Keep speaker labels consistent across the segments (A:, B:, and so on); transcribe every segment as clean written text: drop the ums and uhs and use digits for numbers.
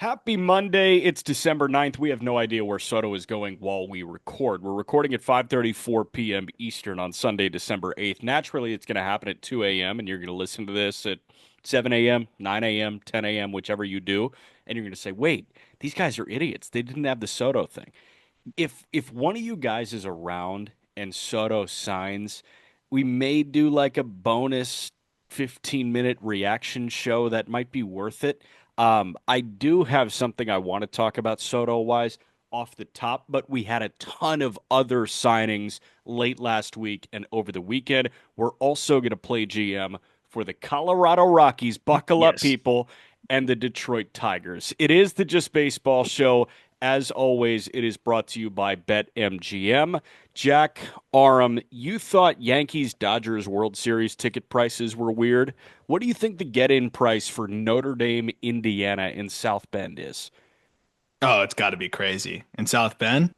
A: Happy Monday. It's December 9th. We have no idea where Soto is going while we record. We're recording at 5:34 p.m. Eastern on Sunday, December 8th. Naturally, it's going to happen at 2 a.m. and you're going to listen to this at 7 a.m., 9 a.m., 10 a.m., whichever you do, and you're going to say, "Wait, these guys are idiots. They didn't have the Soto thing." If one of you guys is around and Soto signs, we may do like a bonus 15-minute reaction show that might be worth it. I do have something I want to talk about Soto wise off the top, but we had a ton of other signings late last week and over the weekend. We're also going to play GM for the Colorado Rockies. Buckle up,
B: Yes.
A: people, and the Detroit Tigers. It is the Just Baseball show. As always, it is brought to you by BetMGM. Jack, Aram, you thought Yankees Dodgers World Series ticket prices were weird. What do you think the get in price for Notre Dame, Indiana in South Bend is?
B: Oh, it's got to be crazy. In South Bend?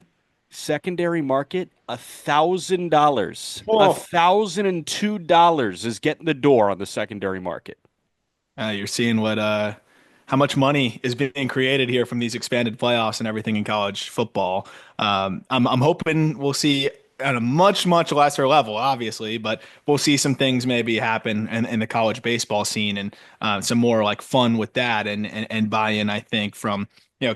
A: Secondary market, $1,000.
B: Whoa.
A: $1,002 is getting the door on the secondary market.
B: You're seeing how much money is being created here from these expanded playoffs and everything in college football. I'm hoping we'll see at a much lesser level, obviously, but we'll see some things maybe happen in the college baseball scene and some more like fun with that and buy-in, I think, from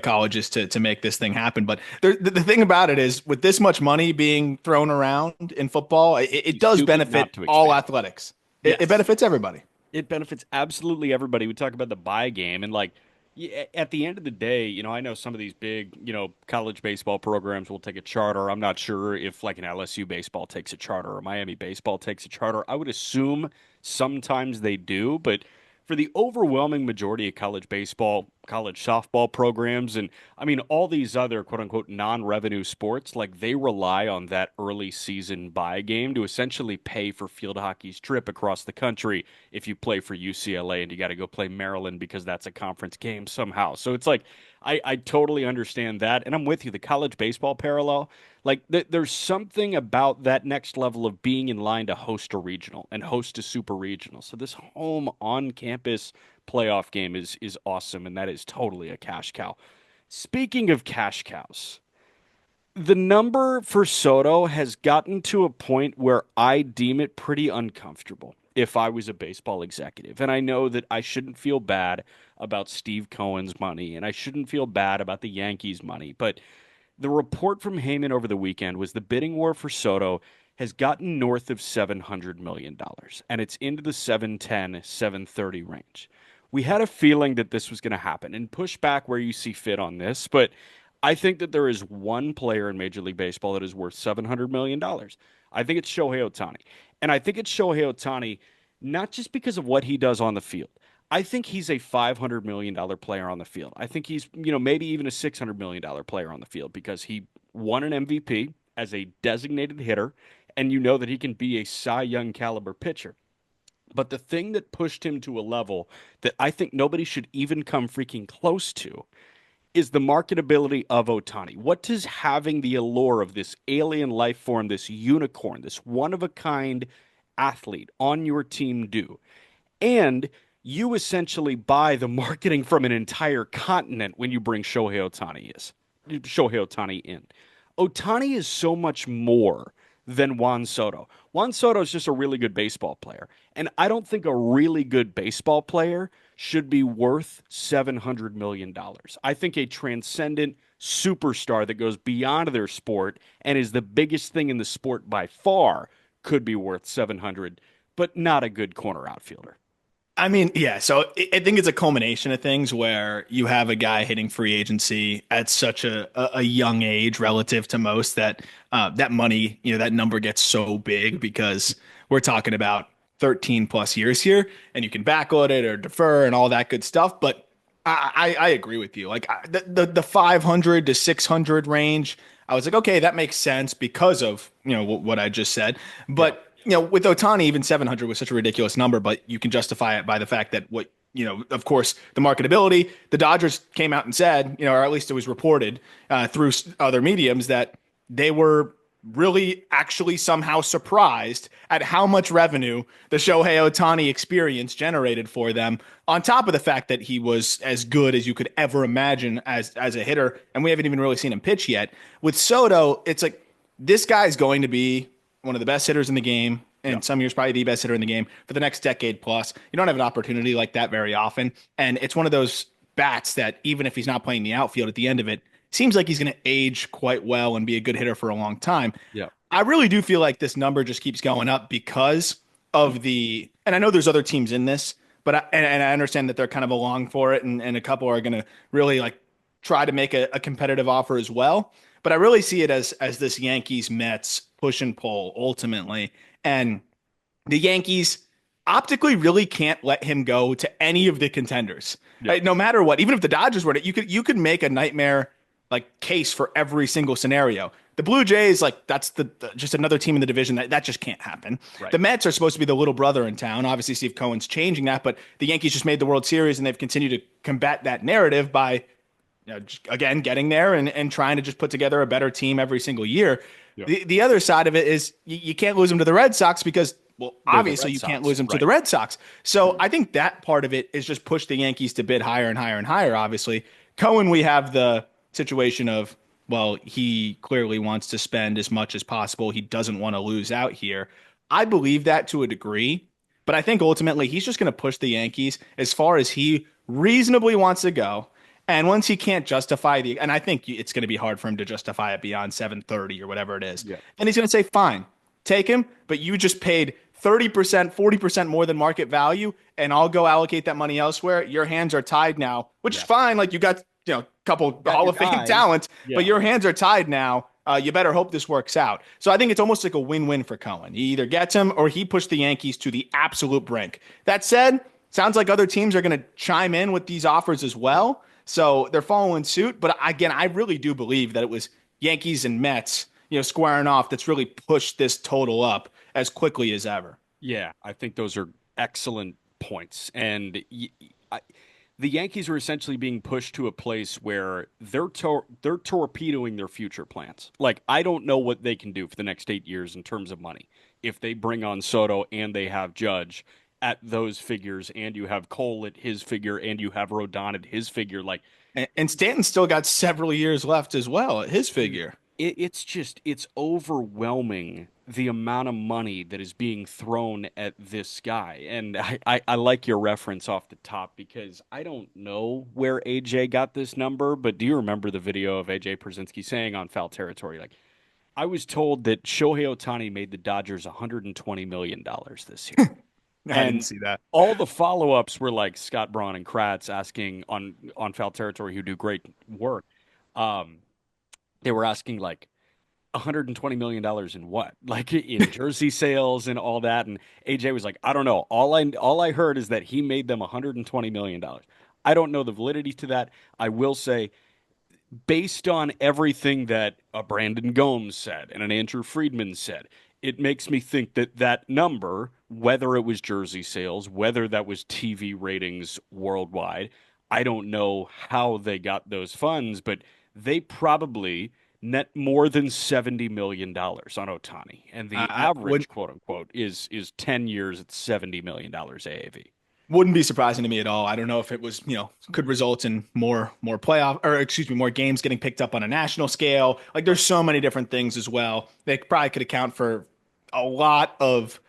B: colleges to make this thing happen. But the thing about it is, with this much money being thrown around in football, it
A: Be
B: does
A: stupid
B: benefit
A: not to
B: all
A: expand.
B: athletics. It
A: Yes.
B: benefits everybody.
A: It benefits absolutely everybody. We talk about the buy game and like at the end of the day, I know some of these big, college baseball programs will take a charter. I'm not sure if like an LSU baseball takes a charter or Miami baseball takes a charter. I would assume sometimes they do, but for the overwhelming majority of college baseball, college softball programs, and I mean all these other quote unquote non-revenue sports, like they rely on that early season buy game to essentially pay for field hockey's trip across the country if you play for UCLA and you got to go play Maryland because that's a conference game somehow. So it's like I totally understand that, and I'm with you. The college baseball parallel, like there's something about that next level of being in line to host a regional and host a super regional. So this home on campus playoff game is awesome, and that is totally a cash cow. Speaking of cash cows, the number for Soto has gotten to a point where I deem it pretty uncomfortable if I was a baseball executive. And I know that I shouldn't feel bad about Steve Cohen's money and I shouldn't feel bad about the Yankees' money. But the report from Heyman over the weekend was the bidding war for Soto has gotten north of $700 million dollars, and it's into the 710, 730 range. We had a feeling that this was going to happen and push back where you see fit on this, but I think that there is one player in Major League Baseball that is worth $700 million dollars. I think it's Shohei Ohtani. And I think it's Shohei Ohtani not just because of what he does on the field. I think he's a $500 million player on the field. I think he's, maybe even a $600 million player on the field because he won an MVP as a designated hitter, and you know that he can be a Cy Young caliber pitcher. But the thing that pushed him to a level that I think nobody should even come freaking close to is the marketability of Otani. What does having the allure of this alien life form, this unicorn, this one of a kind athlete on your team do? And you essentially buy the marketing from an entire continent when you bring Shohei Otani in. Otani is so much more than Juan Soto. Juan Soto is just a really good baseball player. And I don't think a really good baseball player should be worth $700 million dollars. I think a transcendent superstar that goes beyond their sport and is the biggest thing in the sport by far could be worth 700, but not a good corner outfielder.
B: I mean, yeah. So I think it's a culmination of things where you have a guy hitting free agency at such a young age relative to most that that money, that number gets so big because we're talking about 13 plus years here, and you can backload it or defer and all that good stuff. But I agree with you. Like the 500 to 600 range, I was like, okay, that makes sense because of what I just said.
A: Yeah.
B: But with Otani, even 700 was such a ridiculous number, but you can justify it by the fact that of course, the marketability, the Dodgers came out and said, or at least it was reported through other mediums that they were really actually somehow surprised at how much revenue the Shohei Ohtani experience generated for them, on top of the fact that he was as good as you could ever imagine as a hitter, and we haven't even really seen him pitch yet. With Soto, it's like this guy's going to be one of the best hitters in the game,
A: Yeah.
B: and some years probably the best hitter in the game for the next decade plus. You don't have an opportunity like that very often, and it's one of those bats that even if he's not playing the outfield at the end of it, seems like he's going to age quite well and be a good hitter for a long time.
A: Yeah.
B: I really do feel like this number just keeps going up because of the, and I know there's other teams in this, but and I understand that they're kind of along for it, and a couple are going to really like try to make a competitive offer as well. But I really see it as this Yankees Mets push and pull ultimately, and the Yankees optically really can't let him go to any of the contenders.
A: Yeah.
B: No matter what, even if the Dodgers were to, you could make a nightmare like case for every single scenario. The Blue Jays, like that's just another team in the division that just can't happen.
A: Right.
B: The Mets are supposed to be the little brother in town. Obviously, Steve Cohen's changing that, but the Yankees just made the World Series and they've continued to combat that narrative by again getting there and trying to just put together a better team every single year.
A: Yeah.
B: The other side of it is you can't lose them to the Red Sox because, well,
A: They're the
B: obviously
A: Red
B: you can't
A: Sox.
B: lose them to
A: Right.
B: the Red Sox. So I think that part of it is just push the Yankees to bid higher and higher and higher. Obviously, Cohen, we have the situation of, well, he clearly wants to spend as much as possible. He doesn't want to lose out here. I believe that to a degree, but I think ultimately he's just going to push the Yankees as far as he reasonably wants to go. And once he can't justify and I think it's going to be hard for him to justify it beyond 730 or whatever it is.
A: Yeah.
B: And he's going to say, fine, take him, but you just paid 30%, 40% more than market value, and I'll go allocate that money elsewhere. Your hands are tied now, which is
A: Yeah.
B: fine. Like you got, a couple
A: Got
B: Hall
A: your
B: of Fame
A: guys.
B: talents,
A: Yeah.
B: but your hands are tied now. You better hope this works out. So I think it's almost like a win-win for Cohen. He either gets him or he pushed the Yankees to the absolute brink. That said, sounds like other teams are going to chime in with these offers as well. So they're following suit. But again, I really do believe that it was Yankees and Mets, squaring off that's really pushed this total up as quickly as ever.
A: Yeah, I think those are excellent points. And the Yankees are essentially being pushed to a place where they're torpedoing their future plans. Like I don't know what they can do for the next 8 years in terms of money. If they bring on Soto and they have Judge at those figures, and you have Cole at his figure, and you have Rodon at his figure, like
B: And Stanton still got several years left as well at his figure.
A: it's overwhelming the amount of money that is being thrown at this guy. And I like your reference off the top because I don't know where AJ got this number, but do you remember the video of AJ Przinsky saying on Foul Territory, like, I was told that Shohei Ohtani made the Dodgers $120 million this year.
B: I didn't
A: And
B: see that.
A: all the follow-ups were like Scott Braun and Kratz asking on Foul Territory, who do great work. Um, they were asking like $120 million in what? Like in jersey sales and all that. And AJ was like, I don't know. All I heard is that he made them $120 million. I don't know the validity to that. I will say, based on everything that a Brandon Gomes said and an Andrew Friedman said, it makes me think that that number, whether it was jersey sales, whether that was TV ratings worldwide, I don't know how they got those funds, but they probably net more than $70 million on Ohtani. And the
B: I
A: average, quote unquote, is 10 years at $70 million AAV.
B: wouldn't be surprising to me at all. I don't know if it was, could result in more playoff or excuse me, more games getting picked up on a national scale. Like there's so many different things as well. They probably could account for a lot of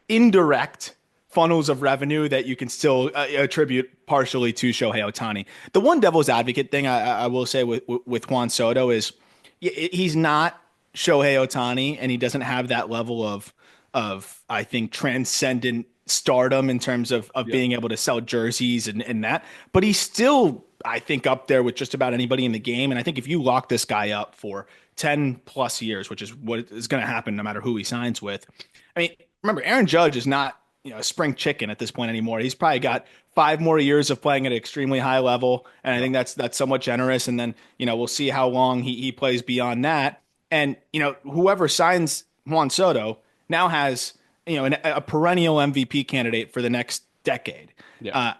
B: indirect funnels of revenue that you can still attribute partially to Shohei Ohtani. The one devil's advocate thing I will say with Juan Soto is he's not Shohei Ohtani, and he doesn't have that level of I think transcendent stardom in terms of
A: Yeah.
B: being able to sell jerseys and that. But he's still, I think, up there with just about anybody in the game. And I think if you lock this guy up for 10 plus years, which is what is going to happen no matter who he signs with. I mean, remember, Aaron Judge is not a spring chicken at this point anymore. He's probably got 5 more years of playing at an extremely high level, and I think that's somewhat generous. And then we'll see how long he plays beyond that. And whoever signs Juan Soto now has a perennial MVP candidate for the next decade.
A: Yeah.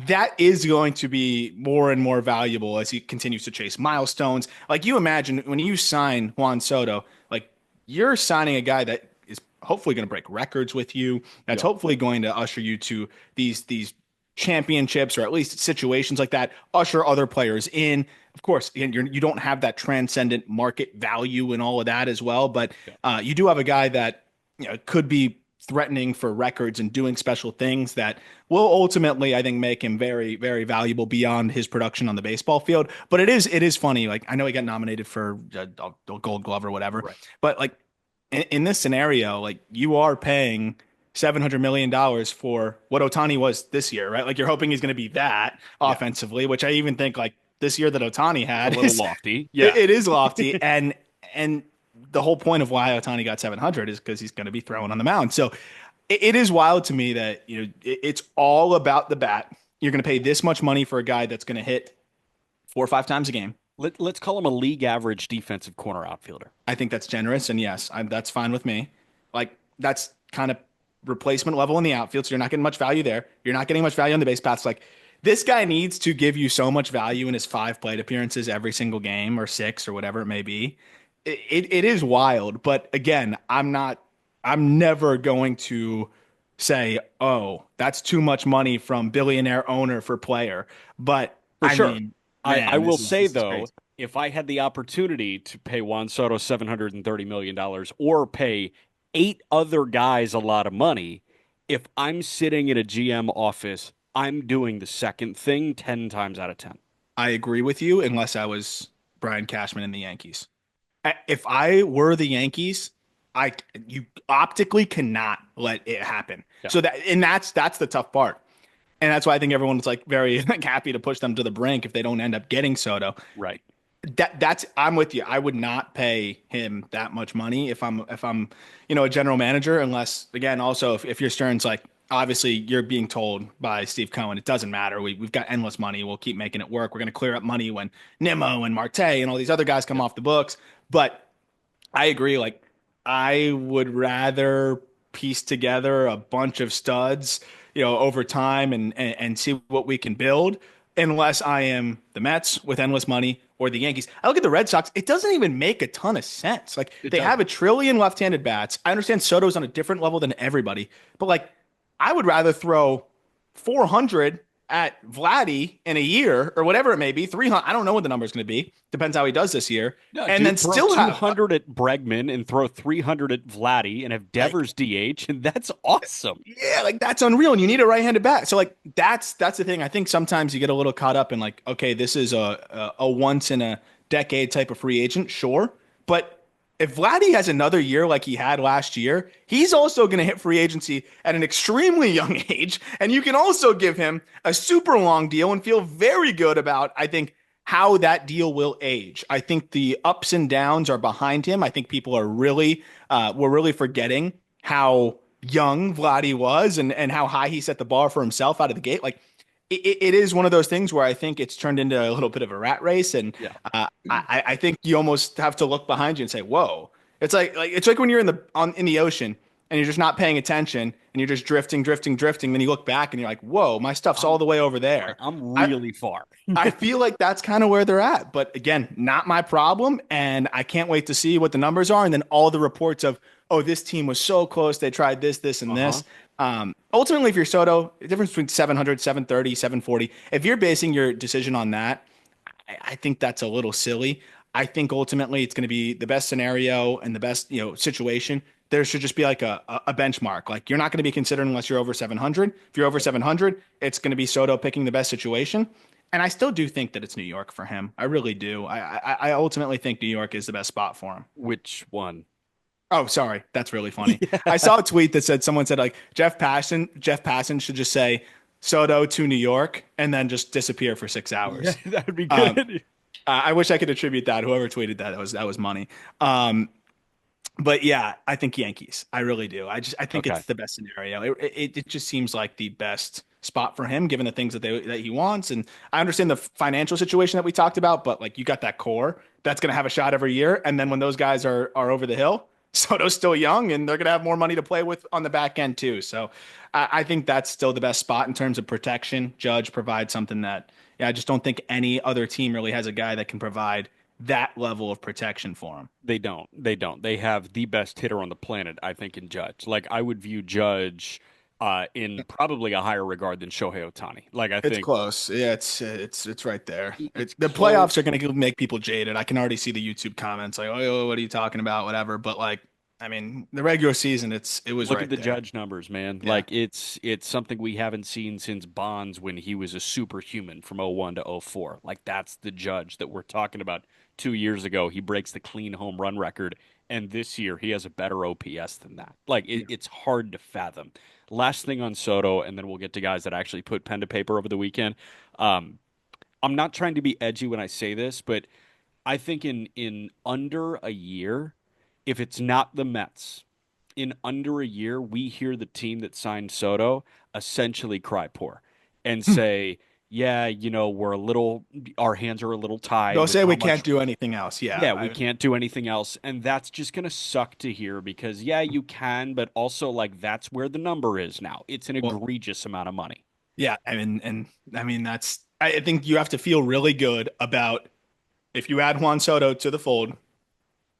B: That is going to be more and more valuable as he continues to chase milestones. Like you imagine when you sign Juan Soto, like you're signing a guy that is hopefully going to break records with you. That's
A: Yep.
B: hopefully going to usher you to these championships or at least situations like that. Usher other players in. Of course, you don't have that transcendent market value and all of that as well, but
A: Yep.
B: you do have a guy that could be threatening for records and doing special things that will ultimately, I think, make him very, very valuable beyond his production on the baseball field. But it is funny. Like I know he got nominated for a Gold Glove or whatever,
A: Right.
B: but like in this scenario, like you are paying $700 million for what Otani was this year, right? Like you're hoping he's going to be that
A: Yeah.
B: offensively, which I even think like this year that Otani
A: It's a
B: had
A: little
B: is
A: lofty.
B: it,
A: Yeah.
B: it is lofty, and the whole point of why Otani got 700 is because he's going to be throwing on the mound. So it is wild to me that it's all about the bat. You're going to pay this much money for a guy that's going to hit 4 or 5 times a game.
A: Let's call him a league average defensive corner outfielder.
B: I think that's generous, and yes, that's fine with me. Like that's kind of replacement level in the outfield, so you're not getting much value there. You're not getting much value on the base paths. Like this guy needs to give you so much value in his 5 plate appearances every single game, or 6, or whatever it may be. It is wild, but again, I'm not. I'm never going to say, "Oh, that's too much money from billionaire owner for player." But
A: For
B: I
A: sure.
B: mean,
A: I
B: man,
A: will
B: this is
A: say
B: this is
A: though,
B: crazy.
A: if I had the opportunity to pay Juan Soto $730 million or pay 8 other guys a lot of money, if I'm sitting in a GM office, I'm doing the second thing 10 times out of 10.
B: I agree with you, unless I was Brian Cashman in the Yankees. If I were the Yankees, I you optically cannot let it happen.
A: Yeah.
B: So that's the tough part. And that's why I think everyone's like very like happy to push them to the brink if they don't end up getting Soto.
A: Right.
B: That's I'm with you. I would not pay him that much money if I'm a general manager, unless again also if your Stern's like obviously you're being told by Steve Cohen it doesn't matter. We've got endless money. We'll keep making it work. We're going to clear up money when Nimmo and Marte and all these other guys come
A: Yep.
B: off the books. But I agree. Like, I would rather piece together a bunch of studs, over time and see what we can build, unless I am the Mets with endless money or the Yankees. I look at the Red Sox, it doesn't even make a ton of sense. Like,
A: It
B: they have
A: doesn't.
B: a trillion left-handed bats. I understand Soto's on a different level than everybody, but like, I would rather throw 400 at Vladdy in a year or whatever it may be, 300. I don't know what the number is going to be. Depends how he does this year.
A: No,
B: And then
A: dude, throw
B: still have
A: 200 at Bregman and throw 300 at Vladdy and have
B: like
A: Devers DH, and that's awesome.
B: yeah, like that's unreal. And you need a right-handed bat. So like that's the thing. I think sometimes you get a little caught up in like, okay, this is a once in a decade type of free agent, sure. But if Vladdy has another year like he had last year, he's also going to hit free agency at an extremely young age. And you can also give him a super long deal and feel very good about, I think, how that deal will age. I think the ups and downs are behind him. I think people are really, we're really forgetting how young Vladdy was and how high he set the bar for himself out of the gate. Like it is one of those things where I think it's turned into a little bit of a rat race, and
A: Yeah.
B: I think you almost have to look behind you and say, "Whoa!" It's like when you're in the ocean and you're just not paying attention and you're just drifting, drifting, drifting. Then you look back and you're like, "Whoa, my stuff's all
A: I'm
B: the way over
A: right.
B: there."
A: I'm
B: I
A: really far.
B: I feel like that's kind of where they're at. But again, not my problem. And I can't wait to see what the numbers are. And then all the reports of, oh, this team was so close. They tried this, this, and
A: Uh-huh.
B: this. Ultimately, if you're Soto, the difference between 700, 730, 740, if you're basing your decision on that, I think that's a little silly. I think ultimately it's going to be the best scenario and the best, situation. There should just be like a benchmark. Like you're not going to be considered unless you're over 700. If you're over 700, it's going to be Soto picking the best situation. And I still do think that it's New York for him. I really do. I ultimately think New York is the best spot for him.
A: Which one?
B: Oh, sorry. That's really funny. I
A: Yeah.
B: saw a tweet that said someone said like Jeff Passan should just say Soto to New York and then just disappear for 6 hours.
A: Yeah, that would be
B: Um,
A: good.
B: I wish I could attribute that. Whoever tweeted that was money. Um, but yeah, I think Yankees. I really do. I think
A: Okay.
B: it's the best scenario. It just seems like the best spot for him, given the things that he wants. And I understand the financial situation that we talked about, but like you got that core that's going to have a shot every year. And then when those guys are over the hill, Soto's still young, and they're going to have more money to play with on the back end too. So I think that's still the best spot in terms of protection. Judge provides something that, yeah, I just don't think any other team really has a guy that can provide that level of protection for him.
A: They don't. They don't. They have the best hitter on the planet, I think, in Judge. Like I would view Judge in probably a higher regard than Shohei Ohtani. Like I
B: It's
A: think
B: close. Yeah, it's right there.
A: it's
B: The playoffs are
A: close.
B: going to make people jaded. I can already see the YouTube comments like, "Oh, what are you talking about?" Whatever. But like, I mean, the regular season, it was
A: Look at
B: right
A: the
B: there.
A: Judge numbers, man.
B: Yeah.
A: Like it's something we haven't seen since Bonds when he was a superhuman from '01 to '04. Like that's the Judge that we're talking about. 2 years ago, he breaks the clean home run record, and this year he has a better OPS than that. Like it's hard to fathom. Last thing on Soto, and then we'll get to guys that actually put pen to paper over the weekend. Um, I'm not trying to be edgy when I say this, but I think in under a year, if it's not the Mets, in under a year, we hear the team that signed Soto essentially cry poor and say, "Yeah, we're a little, our hands are a little tied
B: They'll
A: with
B: say
A: how
B: we can't
A: much."
B: do anything else. Yeah.
A: Yeah, we can't do anything else, and that's just gonna suck to hear because yeah, you can, but also like that's where the number is now. It's an
B: Well,
A: egregious amount of money.
B: yeah. And I mean, I think you have to feel really good about if you add Juan Soto to the fold,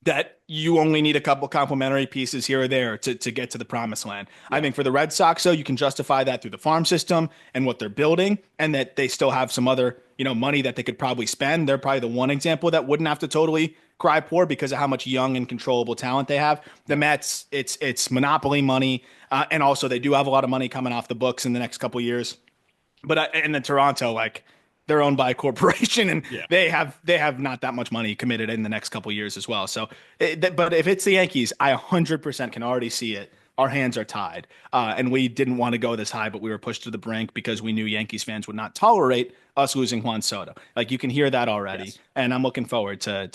B: that you only need a couple complementary pieces here or there to get to the promised land. I
A: Yeah.
B: think for the Red Sox, though, you can justify that through the farm system and what they're building, and that they still have some other, money that they could probably spend. They're probably the one example that wouldn't have to totally cry poor because of how much young and controllable talent they have. The
A: Yeah.
B: Mets, it's monopoly money, and also they do have a lot of money coming off the books in the next couple years. But and then Toronto, like they're owned by a corporation, and
A: Yeah.
B: they have not that much money committed in the next couple years as well. So, but if it's the Yankees, I 100% can already see it. Our hands are tied, and we didn't want to go this high, but we were pushed to the brink because we knew Yankees fans would not tolerate us losing Juan Soto. Like you can hear that already,
A: Yes.
B: and I'm looking forward to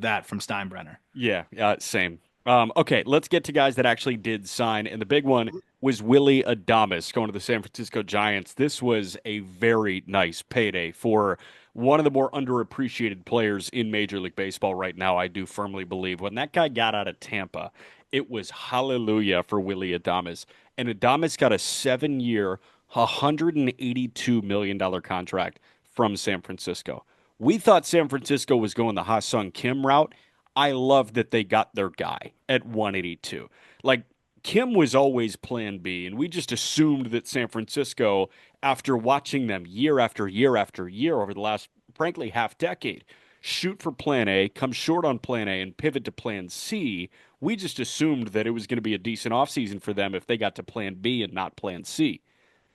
B: that from Steinbrenner.
A: Yeah, same. Okay, let's get to guys that actually did sign. And the big one was Willy Adames going to the San Francisco Giants. This was a very nice payday for one of the more underappreciated players in Major League Baseball right now, I do firmly believe. When that guy got out of Tampa, it was hallelujah for Willy Adames. And Adames got a 7 year, $182 million contract from San Francisco. We thought San Francisco was going the Ha-Sung Kim route. I love that they got their guy at 182. Like Kim was always plan B, and we just assumed that San Francisco, after watching them year after year after year over the last, frankly, half decade, shoot for plan A, come short on plan A, and pivot to plan C, we just assumed that it was going to be a decent offseason for them if they got to plan B and not plan C.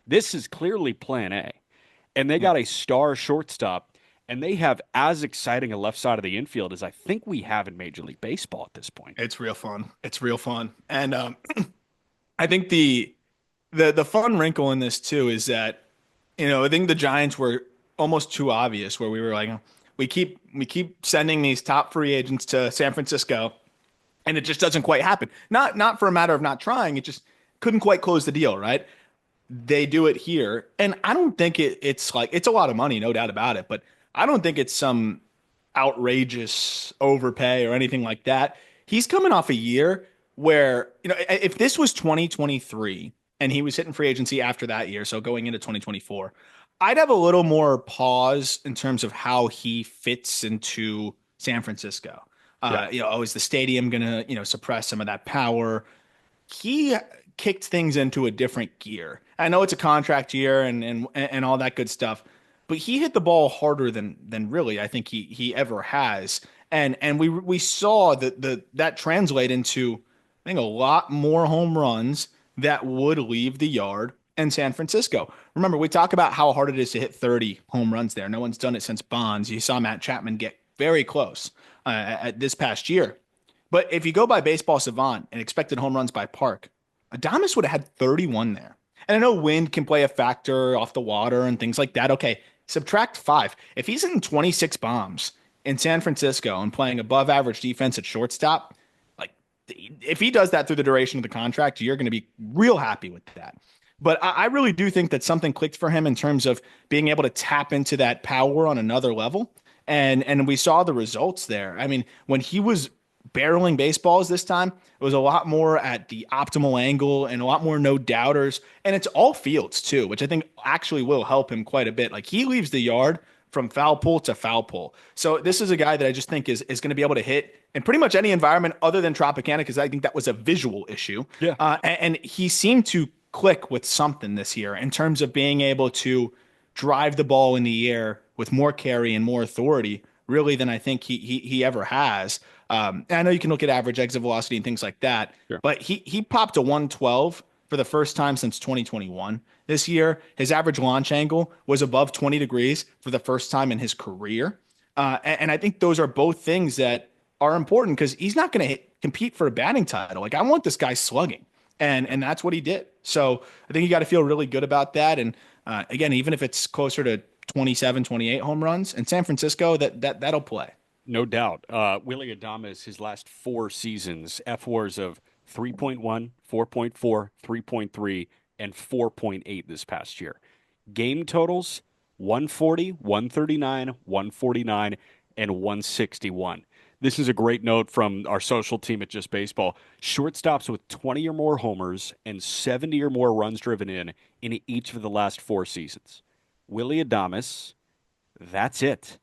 A: This is clearly plan A. And they got a star shortstop, and they have as exciting a left side of the infield as I think we have in Major League Baseball at this point.
B: It's real fun. It's real fun, and I think the fun wrinkle in this too is that I think the Giants were almost too obvious where we were like we keep sending these top free agents to San Francisco and it just doesn't quite happen. Not for a matter of not trying, it just couldn't quite close the deal, right? They do it here, and I don't think it's like it's a lot of money, no doubt about it, but I don't think it's some outrageous overpay or anything like that. He's coming off a year where, if this was 2023 and he was hitting free agency after that year, so going into 2024, I'd have a little more pause in terms of how he fits into San Francisco.
A: Yeah.
B: Is the stadium going to, suppress some of that power? He kicked things into a different gear. I know it's a contract year and all that good stuff, but he hit the ball harder than really I think he ever has. And we saw that translate into I think a lot more home runs that would leave the yard in San Francisco. Remember, we talk about how hard it is to hit 30 home runs there. No one's done it since Bonds. You saw Matt Chapman get very close at this past year. But if you go by Baseball Savant and expected home runs by park, Adames would have had 31 there. And I know wind can play a factor off the water and things like that. Okay, subtract five. If he's in 26 bombs in San Francisco and playing above average defense at shortstop, like if he does that through the duration of the contract, you're going to be real happy with that. But I really do think that something clicked for him in terms of being able to tap into that power on another level. And we saw the results there. I mean, when he was barreling baseballs this time, it was a lot more at the optimal angle and a lot more no doubters. And it's all fields too, which I think actually will help him quite a bit. Like he leaves the yard from foul pole to foul pole. So this is a guy that I just think is going to be able to hit in pretty much any environment other than Tropicana, because I think that was a visual issue.
A: Yeah.
B: And he seemed to click with something this year in terms of being able to drive the ball in the air with more carry and more authority, really, than I think he ever has. And I know you can look at average exit velocity and things like that,
A: Sure.
B: but he popped a 112 for the first time since 2021. This year, his average launch angle was above 20 degrees for the first time in his career. And I think those are both things that are important because he's not going to compete for a batting title. Like I want this guy slugging, and that's what he did. So I think you got to feel really good about that. And again, even if it's closer to 27, 28 home runs in San Francisco, that'll play.
A: No doubt. Willy Adames, his last four seasons, F-WARs of 3.1, 4.4, 3.3, and 4.8 this past year. Game totals 140, 139, 149, and 161. This is a great note from our social team at Just Baseball. Shortstops with 20 or more homers and 70 or more runs driven in each of the last four seasons. Willy Adames, that's it.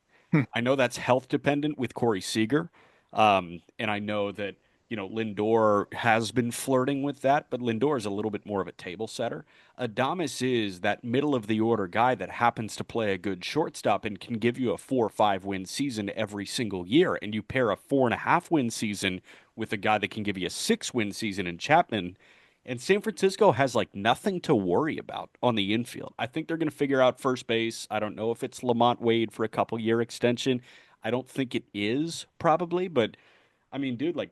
A: I know that's health dependent with Corey Seager. And I know that, Lindor has been flirting with that, but Lindor is a little bit more of a table setter. Adames is that middle of the order guy that happens to play a good shortstop and can give you a 4 or 5 win season every single year. And you pair a 4.5 win season with a guy that can give you a 6 win season in Chapman. And San Francisco has like nothing to worry about on the infield. I think they're going to figure out first base. I don't know if it's Lamont Wade for a couple year extension. I don't think it is probably, but I mean, dude, like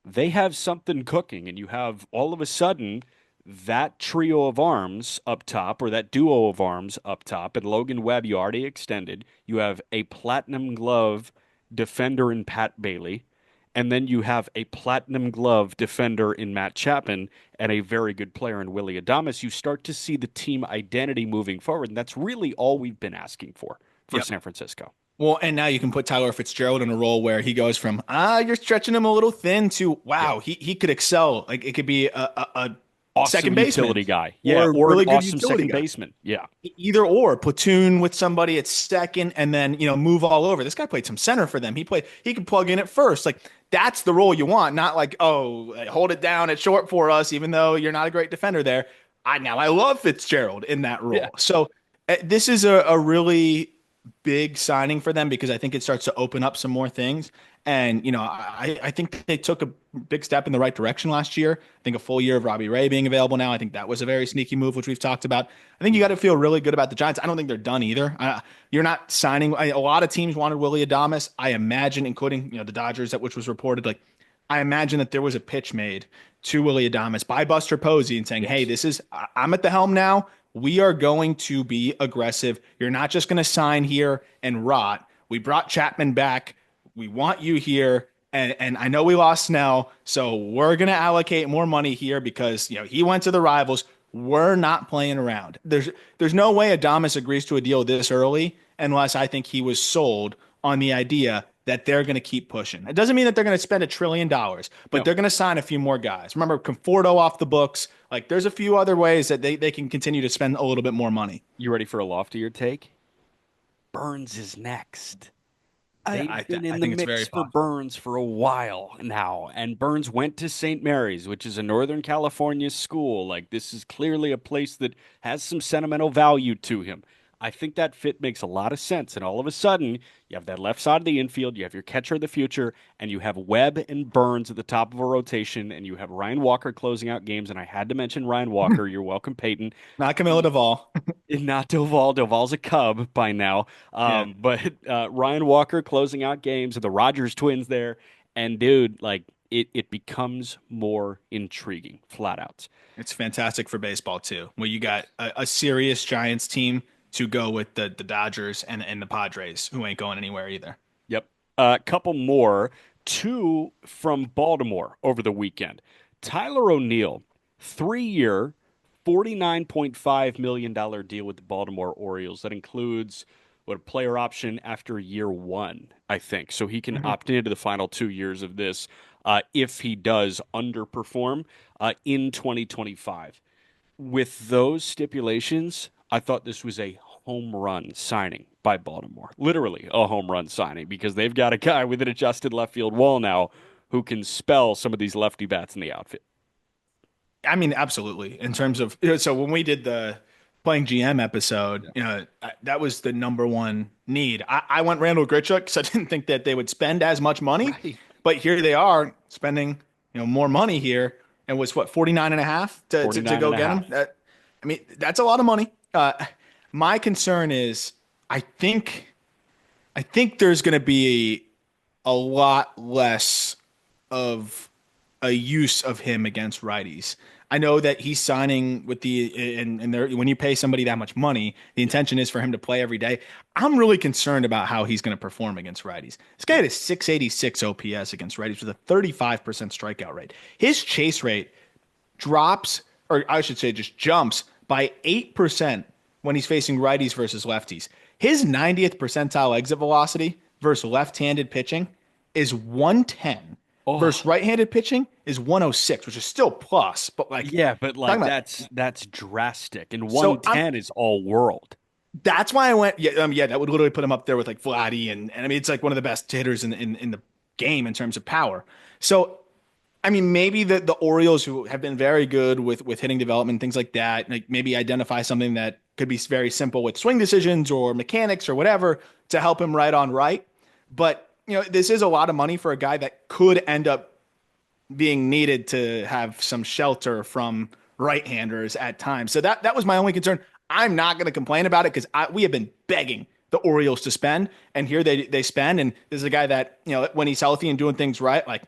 A: they have something cooking, and you have all of a sudden that trio of arms up top, or that duo of arms up top, and Logan Webb you already extended. You have a platinum glove defender in Pat Bailey, and then you have a platinum glove defender in Matt Chapman and a very good player in Willy Adames. You start to see the team identity moving forward, and that's really all we've been asking for
B: Yep.
A: San Francisco.
B: Well, and now you can put Tyler Fitzgerald in a role where he goes from you're stretching him a little thin to
A: Yeah.
B: wow, he could excel. Like it could be a
A: Awesome
B: second baseman
A: utility guy. Yeah,
B: or a
A: or an
B: really good
A: awesome
B: utility
A: second
B: guy.
A: baseman. Yeah.
B: Either or, platoon with somebody at second and then move all over. This guy played some center for them. He could plug in at first. Like that's the role you want, not like hold it down at short for us, even though you're not a great defender there. I love Fitzgerald in that
A: Yeah.
B: role. So this is a really big signing for them because I think it starts to open up some more things. And, I think they took a big step in the right direction last year. I think a full year of Robbie Ray being available now, I think that was a very sneaky move, which we've talked about. I think you got to feel really good about the Giants. I don't think they're done either. You're not signing. A lot of teams wanted Willy Adames. I imagine, including, the Dodgers, which was reported. Like, I imagine that there was a pitch made to Willy Adames by Buster Posey and saying, hey,
A: Yes.
B: I'm at the helm now. We are going to be aggressive. You're not just going to sign here and rot. We brought Chapman back. We want you here. And I know we lost Snell, so we're going to allocate more money here because, he went to the rivals. We're not playing around. There's no way Adames agrees to a deal this early unless I think he was sold on the idea that they're going to keep pushing. It doesn't mean that they're going to spend $1 trillion, but
A: No.
B: they're going to sign a few more guys. Remember, Conforto off the books. Like, there's a few other ways that they can continue to spend a little bit more money.
A: You ready for a loftier take? Burns is next. They've been
B: I
A: in the
B: think it's very
A: mix for
B: possible.
A: Burns for a while now, and Burns went to St. Mary's, which is a Northern California school. Like, this is clearly a place that has some sentimental value to him. I think that fit makes a lot of sense. And all of a sudden, you have that left side of the infield, you have your catcher of the future, and you have Webb and Burns at the top of a rotation, and you have Ryan Walker closing out games. And I had to mention Ryan Walker. You're welcome, Peyton.
B: Not Camilla Duvall.
A: Not Doval. Doval's a Cub by now.
B: Yeah,
A: But Ryan Walker closing out games, the Rogers twins there. And dude, like it becomes more intriguing, flat out.
B: it's fantastic for baseball too, where you got a serious Giants team to go with the Dodgers and the Padres, who ain't going anywhere either.
A: Yep. A couple more. Two from Baltimore over the weekend. Tyler O'Neill, 3 year, $49.5 million deal with the Baltimore Orioles. That includes what a player option after year one, I think. So he can
B: Mhm.
A: opt into the final 2 years of this if he does underperform in 2025. With those stipulations, I thought this was a home run signing by Baltimore. Literally a home run signing because they've got a guy with an adjusted left field wall now who can spell some of these lefty bats in the outfield.
B: I mean, absolutely. In terms of, so when we did the playing GM episode,
A: Yeah.
B: that was the number one need. I went Randall Grichuk because I didn't think that they would spend as much money,
A: Right.
B: but here they are spending, more money here and was what, 49 and a half to
A: 49
B: go
A: and a
B: get him.
A: half.
B: I mean, that's a lot of money. My concern is I think, I think there's going to be a lot less of a use of him against righties. I know that he's signing with and there when you pay somebody that much money, the
A: Yeah.
B: intention is for him to play every day. I'm really concerned about how he's going to perform against righties. This guy had a 686 OPS against righties with a 35% strikeout rate. His chase rate drops, or I should say just jumps by 8% when he's facing righties versus lefties. His 90th percentile exit velocity versus left-handed pitching is 110 versus
A: Oh,
B: right-handed pitching is 106, which is still plus, but like
A: yeah, but like
B: talking about.
A: that's drastic. And
B: So I'm
A: 110 is all world.
B: that's why I went, yeah, that would literally put him up there with like Vladdy, and I mean it's like one of the best hitters in the game in terms of power. So I mean, maybe the Orioles, who have been very good with hitting development, things like that, like maybe identify something that could be very simple with swing decisions or mechanics or whatever to help him right on right. But this is a lot of money for a guy that could end up being needed to have some shelter from right-handers at times. So that was my only concern. I'm not going to complain about it because we have been begging the Orioles to spend, and here they spend. And this is a guy that when he's healthy and doing things right, like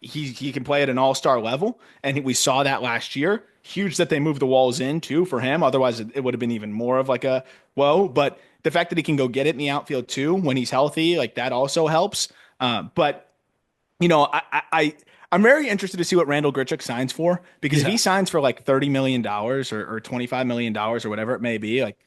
B: he can play at an all-star level, and we saw that last year. Huge that they moved the walls in too for him. Otherwise, it would have been even more of like a whoa. But the fact that he can go get it in the outfield too when he's healthy, like that also helps. But you know, I'm very interested to see what Randall Grichuk signs for because if
A: Yeah.
B: he signs for like $30 million or $25 million or whatever it may be, like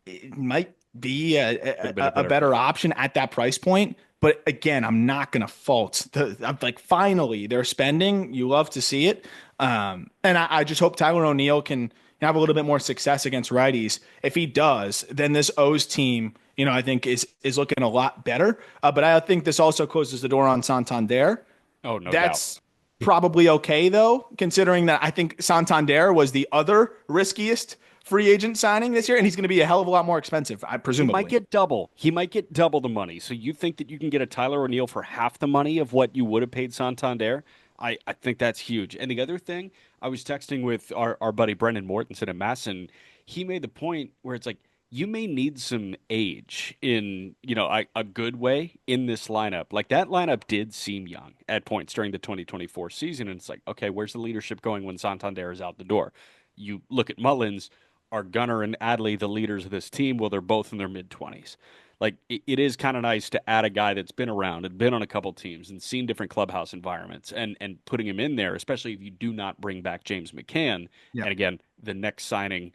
B: it might be
A: Could have been a
B: a
A: better
B: better
A: fit.
B: option at that price point. But again, I'm not going to fault I'm like, finally, they're spending. You love to see it. And I just hope Tyler O'Neill can have a little bit more success against righties. If he does, then this O's team, I think is looking a lot better. But I think this also closes the door on Santander.
A: Oh, no doubt.
B: That's probably okay though, considering that I think Santander was the other riskiest free agent signing this year, and he's going to be a hell of a lot more expensive,
A: He might
B: presumably.
A: get double. He might get double the money. So you think that you can get a Tyler O'Neill for half the money of what you would have paid Santander? I think that's huge. And the other thing, I was texting with our buddy Brendan Mortensen at Masson. He made the point where it's like, you may need some age in, a good way in this lineup. Like that lineup did seem young at points during the 2024 season. And it's like, okay, where's the leadership going when Santander is out the door? You look at Mullins, are Gunnar and Adley the leaders of this team? Well, they're both in their mid 20s. Like it is kind of nice to add a guy that's been around and been on a couple teams and seen different clubhouse environments and putting him in there, especially if you do not bring back James McCann.
B: Yeah.
A: And again, the next signing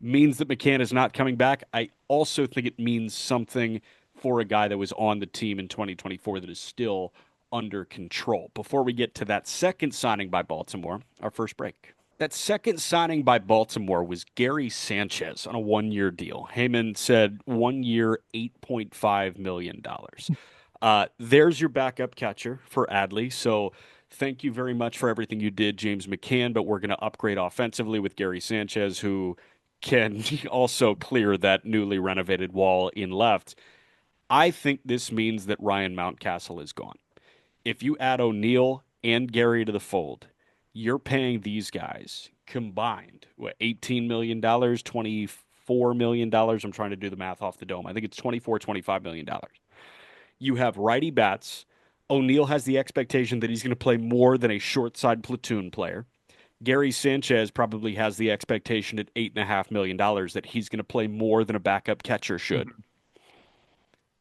A: means that McCann is not coming back. I also think it means something for a guy that was on the team in 2024 that is still under control. Before we get to that second signing by Baltimore, our first break. That second signing by Baltimore was Gary Sanchez on a 1 year deal. Heyman said 1 year, $8.5 million. There's your backup catcher for Adley. So thank you very much for everything you did, James McCann. But we're going to upgrade offensively with Gary Sanchez, who can also clear that newly renovated wall in left. I think this means that Ryan Mountcastle is gone. If you add O'Neill and Gary to the fold, you're paying these guys combined, what, $18 million, $24 million. I'm trying to do the math off the dome. I think it's 24, $25 million. You have righty bats. O'Neill has the expectation that he's going to play more than a short side platoon player. Gary Sanchez probably has the expectation at $8.5 million that he's going to play more than a backup catcher should.
B: Mhm.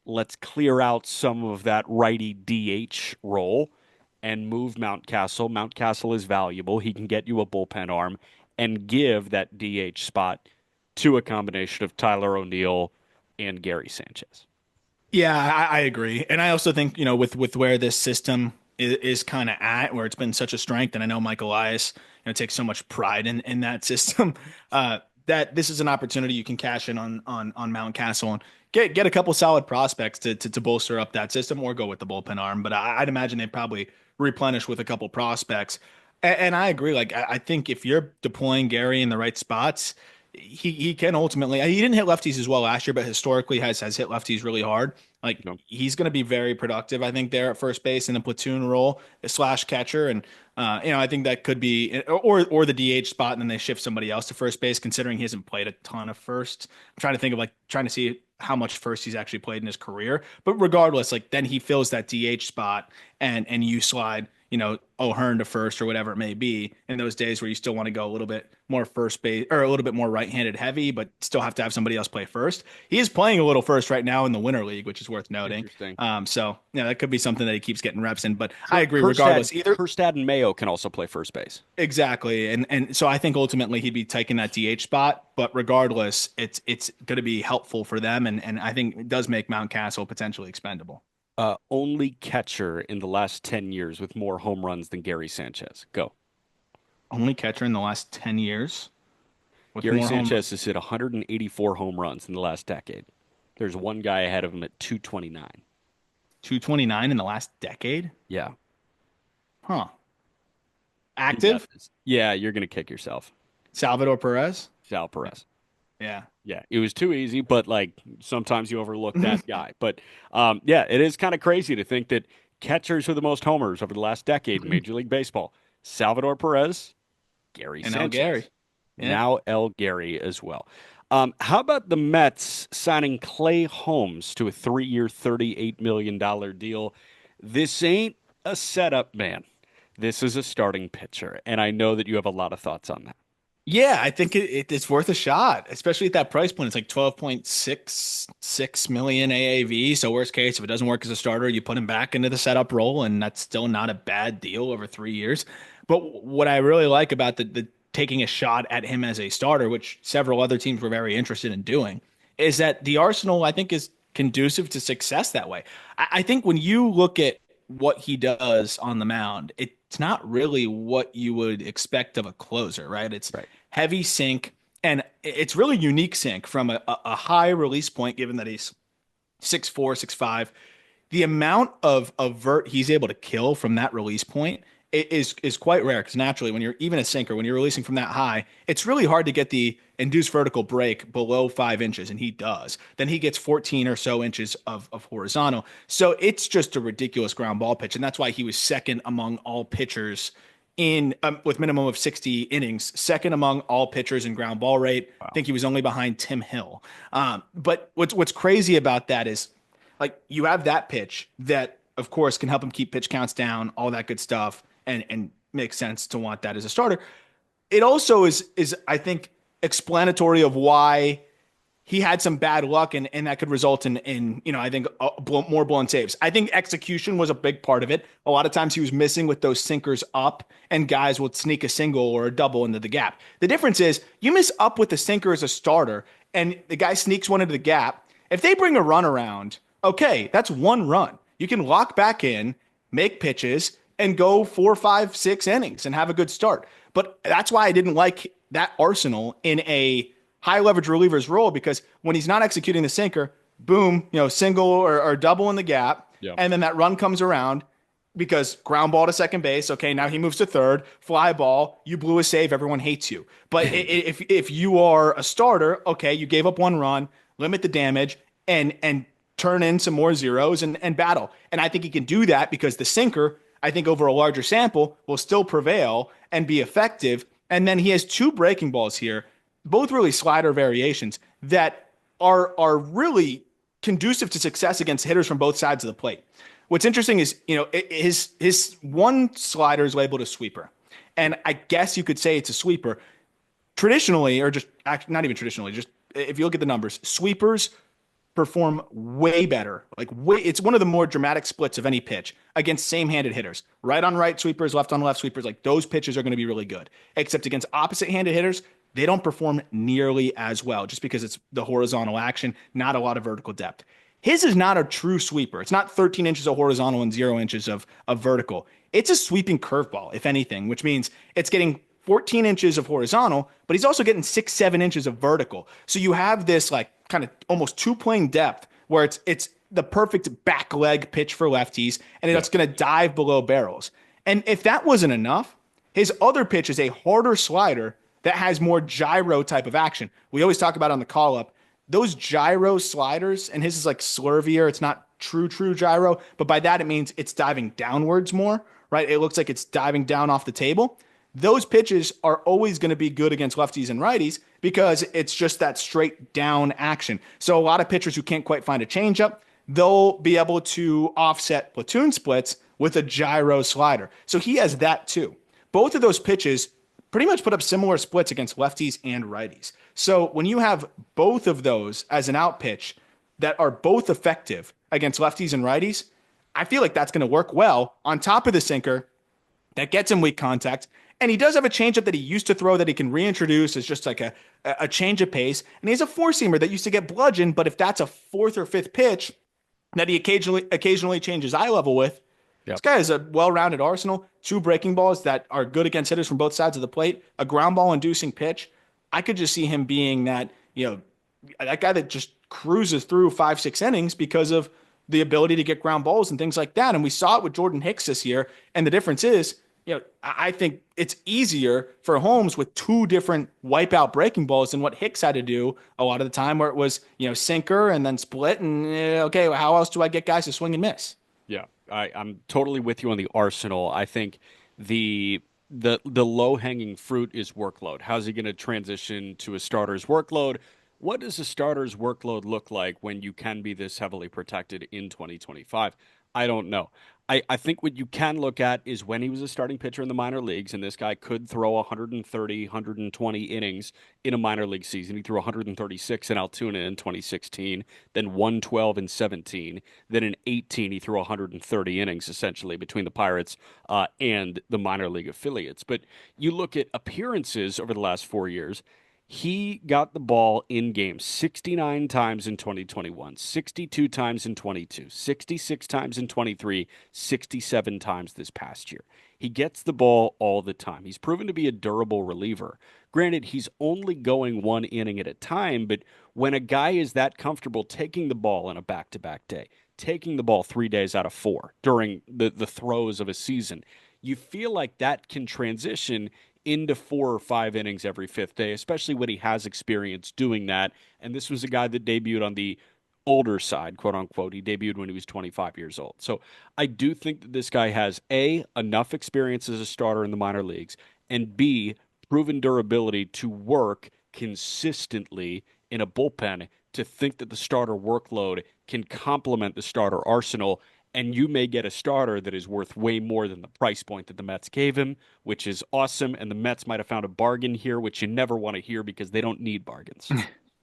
A: Let's clear out some of that righty DH role and move Mountcastle. Mountcastle is valuable. He can get you a bullpen arm and give that DH spot to a combination of Tyler O'Neill and Gary Sanchez.
B: Yeah, I agree, and I also think with where this system is kind of at, where it's been such a strength, and I know Mike Elias takes so much pride in that system. That this is an opportunity you can cash in on Mountcastle. And get a couple solid prospects to bolster up that system, or go with the bullpen arm. But I'd imagine they'd probably replenish with a couple prospects. And I agree. Like I think if you're deploying Gary in the right spots, he can ultimately. He didn't hit lefties as well last year, but historically has hit lefties really hard. Like
A: No.
B: he's going to be very productive, I think, there at first base in the platoon role slash catcher, and I think that could be or the DH spot, and then they shift somebody else to first base, considering he hasn't played a ton of first. I'm trying to think of like trying to see how much first he's actually played in his career, but regardless, like then he fills that DH spot, and you slide O'Hearn to first or whatever it may be in those days where you still want to go a little bit more first base or a little bit more right-handed heavy, but still have to have somebody else play first. He is playing a little first right now in the Winter League, which is worth noting.
A: Interesting.
B: So yeah, that could be something that he keeps getting reps in. But I agree,
A: Kerstad,
B: regardless, either
A: Kerstad and Mayo can also play first base.
B: exactly, and so I think ultimately he'd be taking that DH spot. But regardless, it's going to be helpful for them, and I think it does make Mountcastle potentially expendable.
A: Only catcher in the last 10 years with more home runs than Gary Sanchez. Go.
B: Only catcher in the last 10 years with
A: Gary
B: more home
A: Sanchez has hit 184 home runs in the last decade. There's one guy ahead of him at 229.
B: 229 in the last decade.
A: Yeah.
B: Huh.
A: Yeah,
B: Active?
A: yeah, you're going to kick yourself.
B: Salvador Perez?
A: Sal Perez.
B: Yeah.
A: Yeah, it was too easy, but like sometimes you overlook that guy. But yeah, it is kind of crazy to think that catchers are the most homers over the last decade in Major League Baseball. Salvador Perez, Gary
B: And now
A: Sanchez,
B: Gary. Yeah.
A: now El Gary as well. How about the Mets signing Clay Holmes to a 3-year, $38 million deal? This ain't a setup, man. This is a starting pitcher, and I know that you have a lot of thoughts on that.
B: Yeah, I think it's worth a shot, especially at that price point. It's like 12.66 million AAV. So worst case, if it doesn't work as a starter, you put him back into the setup role, and that's still not a bad deal over 3 years. But what I really like about the taking a shot at him as a starter, which several other teams were very interested in doing, is that the Arsenal, I think, is conducive to success that way. I think when you look at what he does on the mound, it's not really what you would expect of a closer, right? It's
A: Right.
B: heavy sink, and it's really unique sink from a high release point, given that he's 6'4", 6'5". The amount of vert he's able to kill from that release point is quite rare, because naturally when you're even a sinker, when you're releasing from that high, it's really hard to get the induced vertical break below 5 inches, and he does. Then he gets 14 or so inches of horizontal. So it's just a ridiculous ground ball pitch, and that's why he was second among all pitchers in with minimum of 60 innings, second among all pitchers in ground ball rate. I
A: Wow.
B: think he was only behind Tim Hill. But what's crazy about that is, like, you have that pitch that, of course, can help him keep pitch counts down, all that good stuff, and makes sense to want that as a starter. It also is I think explanatory of why he had some bad luck, and that could result in I think more blown saves. I think execution was a big part of it. A lot of times he was missing with those sinkers up, and guys would sneak a single or a double into the gap. The difference is you miss up with the sinker as a starter, and the guy sneaks one into the gap. If they bring a run around, okay, that's one run. You can lock back in, make pitches, and go 4, 5, 6 innings and have a good start. But that's why I didn't like that arsenal in a high leverage reliever's role, because when he's not executing the sinker, boom, single or double in the gap.
A: Yeah.
B: And then that run comes around because ground ball to second base. Okay, now he moves to third, fly ball, you blew a save, everyone hates you. But if you are a starter, okay, you gave up one run, limit the damage, and turn in some more zeros and battle. And I think he can do that because the sinker, I think over a larger sample, will still prevail and be effective. And then he has two breaking balls here, both really slider variations that are really conducive to success against hitters from both sides of the plate. What's interesting is, his one slider is labeled a sweeper. And I guess you could say it's a sweeper. Traditionally, or just not even traditionally, just if you look at the numbers, sweepers perform way better. It's one of the more dramatic splits of any pitch against same-handed hitters. Right on right sweepers, left on left sweepers, like those pitches are going to be really good. Except against opposite-handed hitters, they don't perform nearly as well, just because it's the horizontal action, not a lot of vertical depth. His is not a true sweeper. It's not 13 inches of horizontal and 0 inches of vertical. It's a sweeping curveball, if anything, which means it's getting 14 inches of horizontal, but he's also getting 6, 7 inches of vertical. So you have this like kind of almost two plane depth where it's the perfect back leg pitch for lefties, and
A: Yeah.
B: it's going to dive below barrels. And if that wasn't enough, his other pitch is a harder slider that has more gyro type of action. We always talk about on the call up those gyro sliders, and his is like slurvier. It's not true gyro, but by that it means it's diving downwards more, right? It looks like it's diving down off the table. Those pitches are always going to be good against lefties and righties because it's just that straight down action. So a lot of pitchers who can't quite find a changeup, they'll be able to offset platoon splits with a gyro slider. So he has that too. Both of those pitches pretty much put up similar splits against lefties and righties. So when you have both of those as an out pitch that are both effective against lefties and righties, I feel like that's going to work well on top of the sinker that gets him weak contact. And he does have a changeup that he used to throw that he can reintroduce as just like a change of pace. And he has a four seamer that used to get bludgeoned, but if that's a fourth or fifth pitch that he occasionally changes eye level with, this
A: Yep.
B: guy has a well-rounded arsenal, two breaking balls that are good against hitters from both sides of the plate, a ground ball inducing pitch. I could just see him being that, that guy that just cruises through 5, 6 innings because of the ability to get ground balls and things like that. And we saw it with Jordan Hicks this year. And the difference is, I think it's easier for Holmes with two different wipeout breaking balls than what Hicks had to do a lot of the time, where it was, sinker and then split. And okay, well, how else do I get guys to swing and miss?
A: Yeah, I'm totally with you on the arsenal. I think the low hanging fruit is workload. How's he going to transition to a starter's workload? What does a starter's workload look like when you can be this heavily protected in 2025? I don't know. I think what you can look at is when he was a starting pitcher in the minor leagues, and this guy could throw 130, 120 innings in a minor league season. He threw 136 in Altoona in 2016, then 112 in 17. Then in 18, he threw 130 innings essentially between the Pirates and the minor league affiliates. But you look at appearances over the last 4 years, he got the ball in games 69 times in 2021, 62 times in 22, 66 times in 23, 67 times this past year. He gets the ball all the time. He's proven to be a durable reliever. Granted, he's only going one inning at a time, but when a guy is that comfortable taking the ball in a back to back day, taking the ball 3 days out of four during the throes of a season, you feel like that can transition into 4 or 5 innings every fifth day, especially when he has experience doing that. And this was a guy that debuted on the older side, quote unquote. He debuted when he was 25 years old. So I do think that this guy has A, enough experience as a starter in the minor leagues, and B, proven durability to work consistently in a bullpen to think that the starter workload can complement the starter arsenal, and you may get a starter that is worth way more than the price point that the Mets gave him, which is awesome. And the Mets might have found a bargain here, which you never want to hear because they don't need bargains.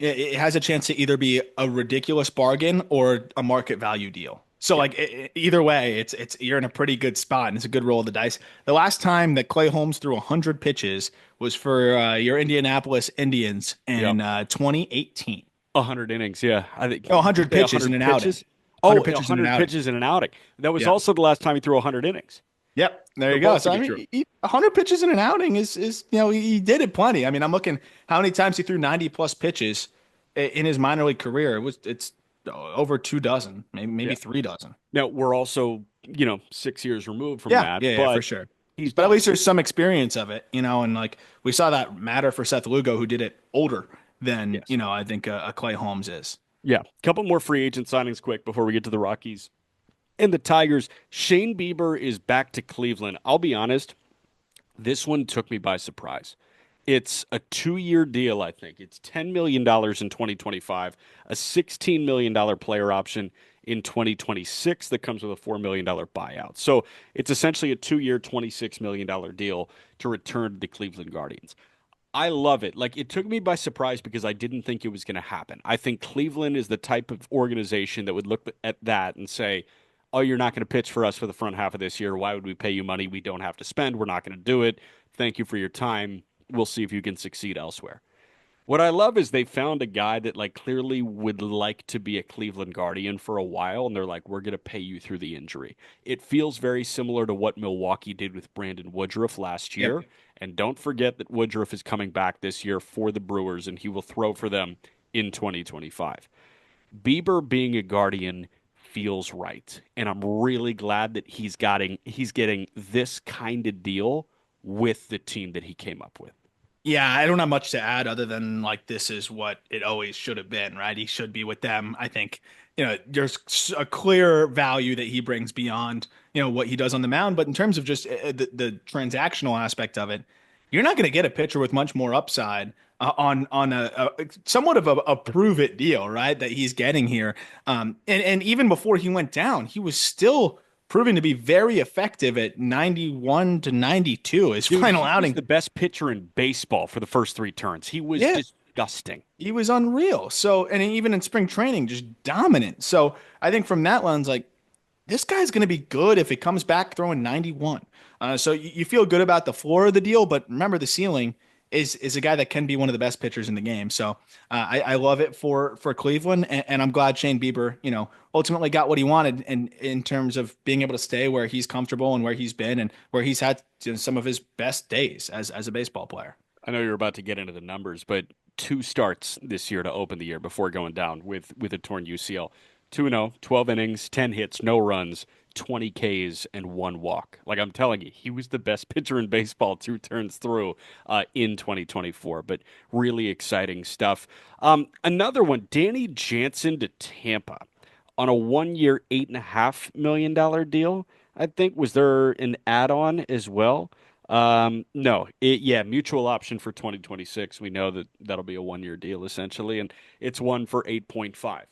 B: It has a chance to either be a ridiculous bargain or a market value deal. So
A: Yeah.
B: like either way, it's you're in a pretty good spot, and it's a good roll of the dice. The last time that Clay Holmes threw 100 pitches was for your Indianapolis Indians
A: Yep.
B: in 2018.
A: 100 innings. Yeah. I think,
B: Oh,
A: did you
B: 100
A: say
B: pitches in
A: 100
B: an outing.
A: pitches? Oh,
B: 100 pitches in an
A: 100
B: outing.
A: pitches in an outing. That was
B: Yeah.
A: also the last time he threw 100 innings.
B: Yep. There
A: So
B: you go.
A: both
B: So
A: could
B: I
A: be true.
B: mean, 100 pitches in an outing is he did it plenty. I mean, I'm looking how many times he threw 90 plus pitches in his minor league career. It's over 2 dozen, maybe
A: Yeah.
B: 3 dozen.
A: Now, we're also, 6 years removed from
B: Yeah,
A: that,
B: yeah, for
A: but
B: sure.
A: he's
B: But at
A: done
B: least
A: it.
B: there's some experience of it, and like we saw that matter for Seth Lugo, who did it older than,
A: Yes.
B: I think a Clay Holmes is.
A: Yeah. Couple more free agent signings quick before we get to the Rockies and the Tigers. Shane Bieber is back to Cleveland. I'll be honest, this one took me by surprise. It's a 2 year deal, I think. It's $10 million in 2025, a $16 million player option in 2026 that comes with a $4 million buyout. So it's essentially a 2 year, $26 million deal to return to the Cleveland Guardians. I love it. Like, it took me by surprise because I didn't think it was going to happen. I think Cleveland is the type of organization that would look at that and say, oh, you're not going to pitch for us for the front half of this year. Why would we pay you money we don't have to spend? We're not going to do it. Thank you for your time. We'll see if you can succeed elsewhere. What I love is they found a guy that like clearly would like to be a Cleveland Guardian for a while, and they're like, we're going to pay you through the injury. It feels very similar to what Milwaukee did with Brandon Woodruff last
B: Yep.
A: year. And don't forget that Woodruff is coming back this year for the Brewers, and he will throw for them in 2025. Bieber being a Guardian feels right, and I'm really glad that he's getting this kind of deal with the team that he came up with.
B: Yeah, I don't have much to add other than like this is what it always should have been, right? He should be with them. I think, there's a clear value that he brings beyond, what he does on the mound. But in terms of just the transactional aspect of it, you're not going to get a pitcher with much more upside on a somewhat of a prove it deal, right? That he's getting here. And even before he went down, he was still proving to be very effective at 91 to 92 his
A: Dude,
B: final
A: he was
B: outing.
A: the best pitcher in baseball for the first three turns. He was
B: Yeah,
A: disgusting.
B: he was unreal. So, and even in spring training, just dominant. So, I think from that lens, like this guy's going to be good if it comes back throwing 91. So you feel good about the floor of the deal, but remember the ceiling is a guy that can be one of the best pitchers in the game. So I love it for Cleveland, and I'm glad Shane Bieber, ultimately got what he wanted, and in terms of being able to stay where he's comfortable and where he's been and where he's had some of his best days as a baseball player.
A: I know you're about to get into the numbers, but two starts this year to open the year before going down with a torn UCL. 2-0, 12 innings, 10 hits, no runs, 20 Ks, and one walk. Like I'm telling you, he was the best pitcher in baseball two turns through in 2024. But really exciting stuff. Another one, Danny Jansen to Tampa on a 1 year, $8.5 million deal. I think was there an add-on as well? No, yeah, mutual option for 2026. We know that that'll be a 1 year deal essentially, and it's one for 8.5.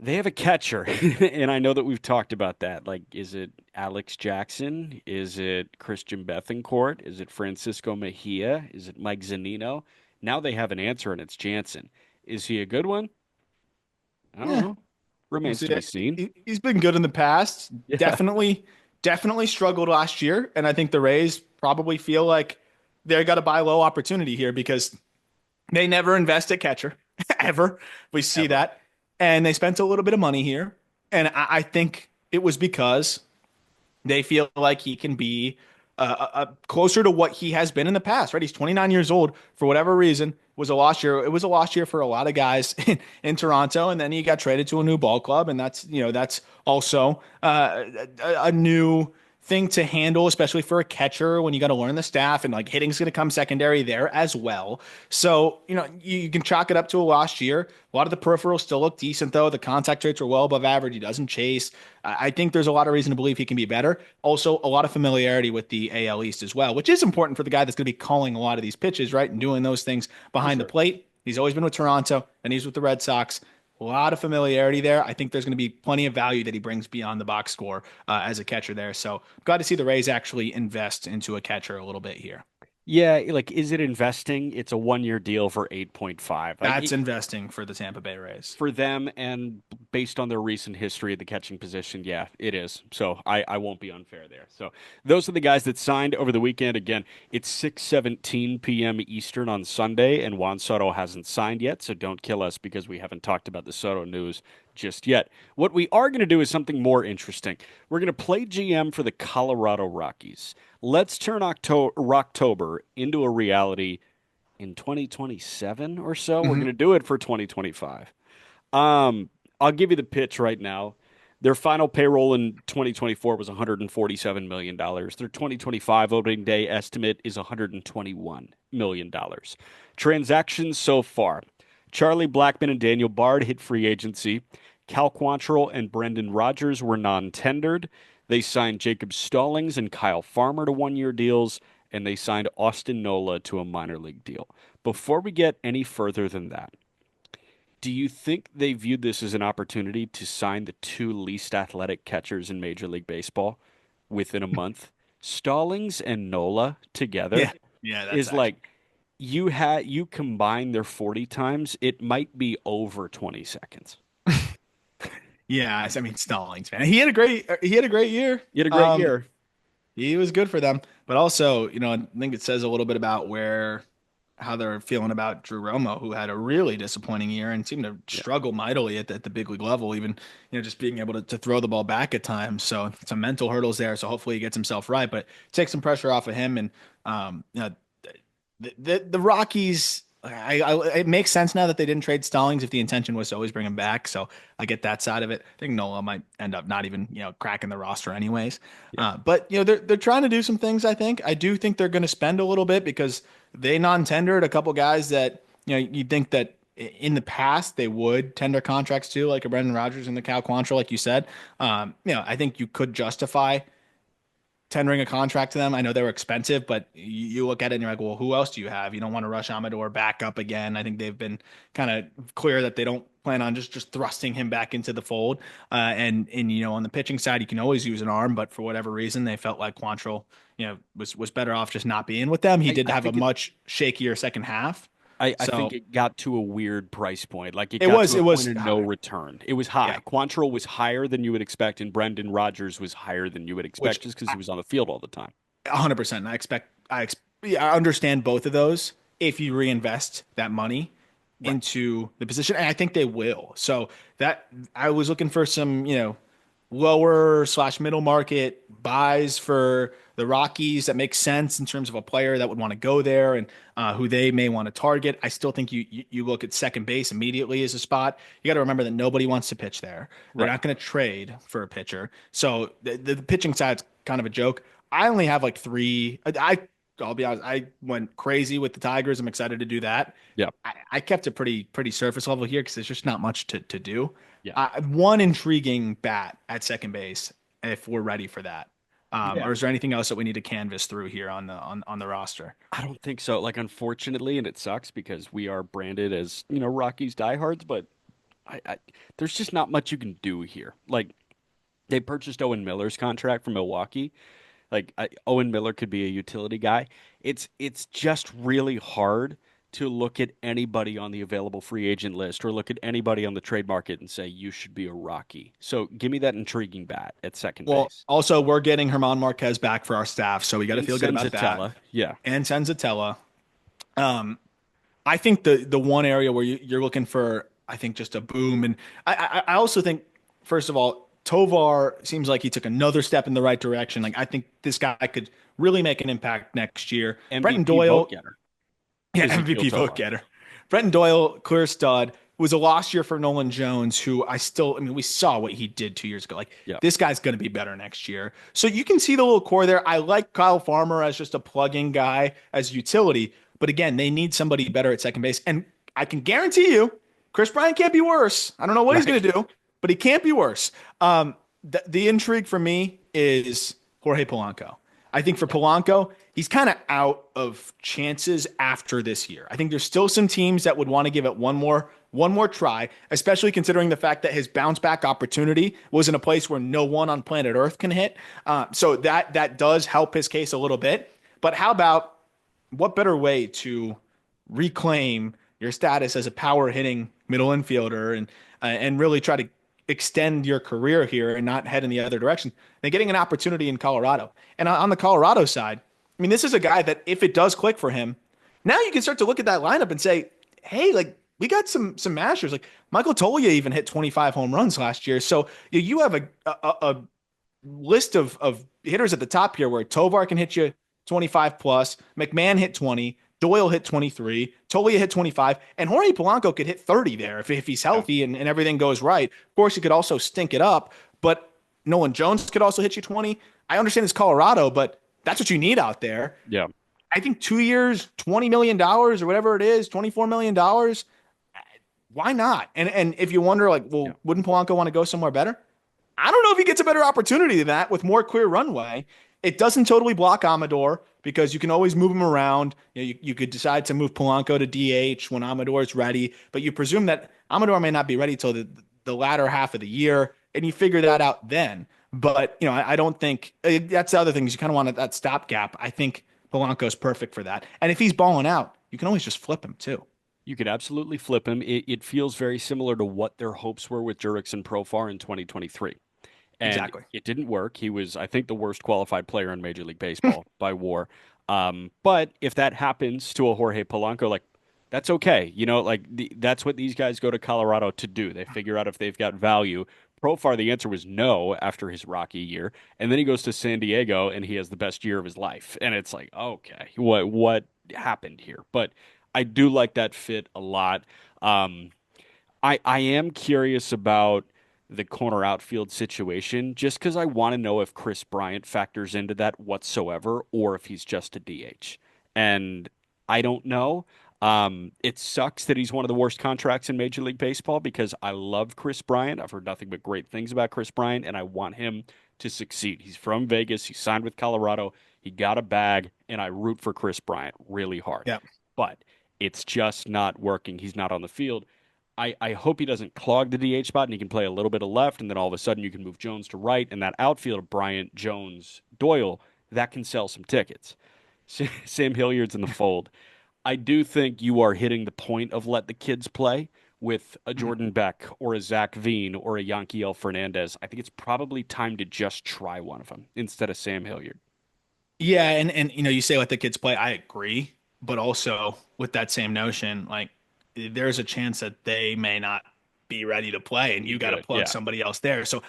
A: They have a catcher, and I know that we've talked about that. Like, is it Alex Jackson? Is it Christian Bethancourt? Is it Francisco Mejia? Is it Mike Zunino? Now they have an answer, and it's Jansen. Is he a good one? I don't
B: Yeah,
A: know.
B: we'll
A: Remains
B: see.
A: to be seen.
B: He's been good in the past.
A: Yeah,
B: Definitely struggled last year, and I think the Rays probably feel like they got a buy low opportunity here because they never invest at catcher ever. We see
A: ever.
B: that, and they spent a little bit of money here, and I think it was because they feel like he can be closer to what he has been in the past, right? He's 29 years old. For whatever reason, was a lost year. It was a lost year for a lot of guys in Toronto, and then he got traded to a new ball club, and that's also a new thing to handle, especially for a catcher when you got to learn the staff and like hitting's going to come secondary there as well. So, you can chalk it up to a lost year. A lot of the peripherals still look decent though. The contact rates are well above average. He doesn't chase. I think there's a lot of reason to believe he can be better. Also, a lot of familiarity with the AL East as well, which is important for the guy that's going to be calling a lot of these pitches, right? And doing those things
A: For
B: behind the
A: sure.
B: plate. He's always been with Toronto and he's with the Red Sox. A lot of familiarity there. I think there's going to be plenty of value that he brings beyond the box score as a catcher there. So glad to see the Rays actually invest into a catcher a little bit here.
A: Yeah, like is it investing? It's a 1 year deal for 8.5. Like
B: That's investing for the Tampa Bay Rays.
A: for them and based on their recent history of the catching position, yeah, it is. So I won't be unfair there. So those are the guys that signed over the weekend. Again, it's 6:17 p.m. Eastern on Sunday, and Juan Soto hasn't signed yet, so don't kill us because we haven't talked about the Soto news just yet. What we are going to do is something more interesting. We're going to play GM for the Colorado Rockies. Let's turn October into a reality in 2027 or so. We're going
B: Hmm.
A: to do it for 2025. I'll give you the pitch right now. Their final payroll in 2024 was $147 million. Their 2025 opening day estimate is $121 million. Transactions so far. Charlie Blackmon and Daniel Bard hit free agency. Cal Quantrill and Brendan Rodgers were non-tendered. They signed Jacob Stallings and Kyle Farmer to 1 year deals, and they signed Austin Nola to a minor league deal. Before we get any further than that, do you think they viewed this as an opportunity to sign the two least athletic catchers in Major League Baseball within a month? Stallings and Nola together
B: Yeah. Yeah, that's
A: is
B: actually.
A: like you combine their 40 times, it might be over 20 seconds.
B: Yeah, I mean Stallings, man. He had a great year.
A: You had a great
B: Um,
A: year.
B: he was good for them, but also, I think it says a little bit about how they're feeling about Drew Romo, who had a really disappointing year and seemed to
A: Yeah.
B: struggle mightily at the big league level, even just being able to throw the ball back at times. So some mental hurdles there. So hopefully he gets himself right, but take some pressure off of him. And the Rockies. it makes sense now that they didn't trade Stallings if the intention was to always bring him back. So I get that side of it. I think Nola might end up not even, cracking the roster anyways.
A: Yeah.
B: But they're trying to do some things, I think. I do think they're going to spend a little bit because they non-tendered a couple guys that, you'd think that in the past they would tender contracts to, like a Brendan Rodgers and the Cal Quantrill, like you said. I think you could justify tendering a contract to them. I know they were expensive, but you look at it and you're like, well, who else do you have? You don't want to rush Amador back up again. I think they've been kind of clear that they don't plan on just thrusting him back into the fold. And on the pitching side, you can always use an arm, but for whatever reason, they felt like Quantrill, was better off just not being with them. He did
A: I
B: have a
A: think it
B: much shakier second half.
A: I think
B: So
A: it got to a weird price point. Like it
B: it
A: got
B: was
A: to a
B: it
A: point
B: was
A: of no
B: high.
A: return. It was
B: Yeah.
A: high. Quantrill was higher than you would expect, and Brendan Rodgers was higher than you would
B: Which
A: expect just because he was on the field all the time.
B: 100%. Yeah, I understand both of those if you reinvest that money
A: Right.
B: into the position, and I think they will. So that I was looking for some, lower slash middle market buys for the Rockies that makes sense in terms of a player that would want to go there and who they may want to target. I still think you look at second base immediately as a spot. You got to remember that nobody wants to pitch there. They're
A: Right.
B: not going to trade for a pitcher. So the pitching side's kind of a joke. I only have like three. I'll be honest. I went crazy with the Tigers. I'm excited to do that.
A: Yeah.
B: I kept it pretty surface level here because there's just not much to do.
A: Yeah.
B: One intriguing bat at second base if we're ready for that.
A: Yeah.
B: Or is there anything else that we need to canvas through here on the roster?
A: I don't think so. Like, unfortunately, and it sucks because we are branded as, Rockies diehards, but there's just not much you can do here. Like, they purchased Owen Miller's contract from Milwaukee. Like, Owen Miller could be a utility guy. It's just really hard to look at anybody on the available free agent list or look at anybody on the trade market and say you should be a Rocky. So give me that intriguing bat at second
B: Well,
A: base.
B: also we're getting Herman Marquez back for our staff, so we got to
A: And
B: feel good about that.
A: Senzatella. Yeah.
B: And Senzatella. Um, I think the one area where you're looking for, I think just a boom, and I also think first of all, Tovar seems like he took another step in the right direction. Like I think this guy could really make an impact next year. Brenton
A: MVP vote
B: Doyle,
A: getter.
B: yeah,
A: Ezekiel
B: MVP vote
A: Tovar.
B: getter. Brenton Doyle, clear stud. Was a lost year for Nolan Jones, who I mean, we saw what he did 2 years ago. Like
A: Yeah.
B: this guy's going to be better next year. So you can see the little core there. I like Kyle Farmer as just a plug-in guy as utility, but again, they need somebody better at second base. And I can guarantee you, Chris Bryant can't be worse. I don't know what he's going
A: Right.
B: to do, but he can't be worse. The intrigue for me is Jorge Polanco. I think for Polanco, he's kind of out of chances after this year. I think there's still some teams that would want to give it one more try, especially considering the fact that his bounce back opportunity was in a place where no one on planet Earth can hit. So that does help his case a little bit. But how about what better way to reclaim your status as a power hitting middle infielder and really try to extend your career here and not head in the other direction than getting an opportunity in Colorado. And on the Colorado side, I mean, this is a guy that if it does click for him, now you can start to look at that lineup and say, hey, like we got some mashers. Like Michael Toglia even hit 25 home runs last year. So you have a list of hitters at the top here where Tovar can hit you 25 plus, McMahon hit 20, Doyle hit 23, Toglia hit 25, and Jorge Polanco could hit 30 there if he's
A: Yeah.
B: healthy and everything goes right. Of course, he could also stink it up, but Nolan Jones could also hit you 20. I understand it's Colorado, but that's what you need out there.
A: Yeah.
B: I think 2 years, $20 million dollars or whatever it is, $24 million. Dollars, why not? And if you wonder, like, well,
A: Yeah.
B: wouldn't Polanco want to go somewhere better? I don't know if he gets a better opportunity than that with more clear runway. It doesn't totally block Amador because you can always move him around. You could decide to move Polanco to DH when Amador is ready, but you presume that Amador may not be ready till the latter half of the year, and you figure that out then. But I don't think that's the other thing is you kind of want that stopgap. I think Polanco's perfect for that, and if he's balling out, you can always just flip him too.
A: You could absolutely flip him. It feels very similar to what their hopes were with Jurickson Profar in 2023. And
B: Exactly.
A: it didn't work. He was, I think, the worst qualified player in Major League Baseball by WAR. But if that happens to a Jorge Polanco, like that's okay. Like that's what these guys go to Colorado to do. They figure out if they've got value. Profar, the answer was no after his Rocky year, and then he goes to San Diego and he has the best year of his life. And it's like, okay, what happened here? But I do like that fit a lot. Um, I am curious about the corner outfield situation just because I want to know if Chris Bryant factors into that whatsoever or if he's just a DH. And I don't know. It sucks that he's one of the worst contracts in Major League Baseball because I love Chris Bryant. I've heard nothing but great things about Chris Bryant, and I want him to succeed. He's from Vegas. He signed with Colorado. He got a bag, and I root for Chris Bryant really hard.
B: Yeah.
A: But it's just not working. He's not on the field. I hope he doesn't clog the DH spot and he can play a little bit of left, and then all of a sudden you can move Jones to right, and that outfield of Bryant, Jones, Doyle, that can sell some tickets. Sam Hilliard's in the fold. I do think you are hitting the point of let the kids play with a
B: Mhm.
A: Jordan Beck or a Zach Veen or a Yanquiel Fernandez. I think it's probably time to just try one of them instead of Sam Hilliard.
B: Yeah, and you say let the kids play. I agree, but also with that same notion, like there's a chance that they may not be ready to play, and
A: Be
B: you got to
A: good.
B: plug
A: Yeah.
B: somebody else there. So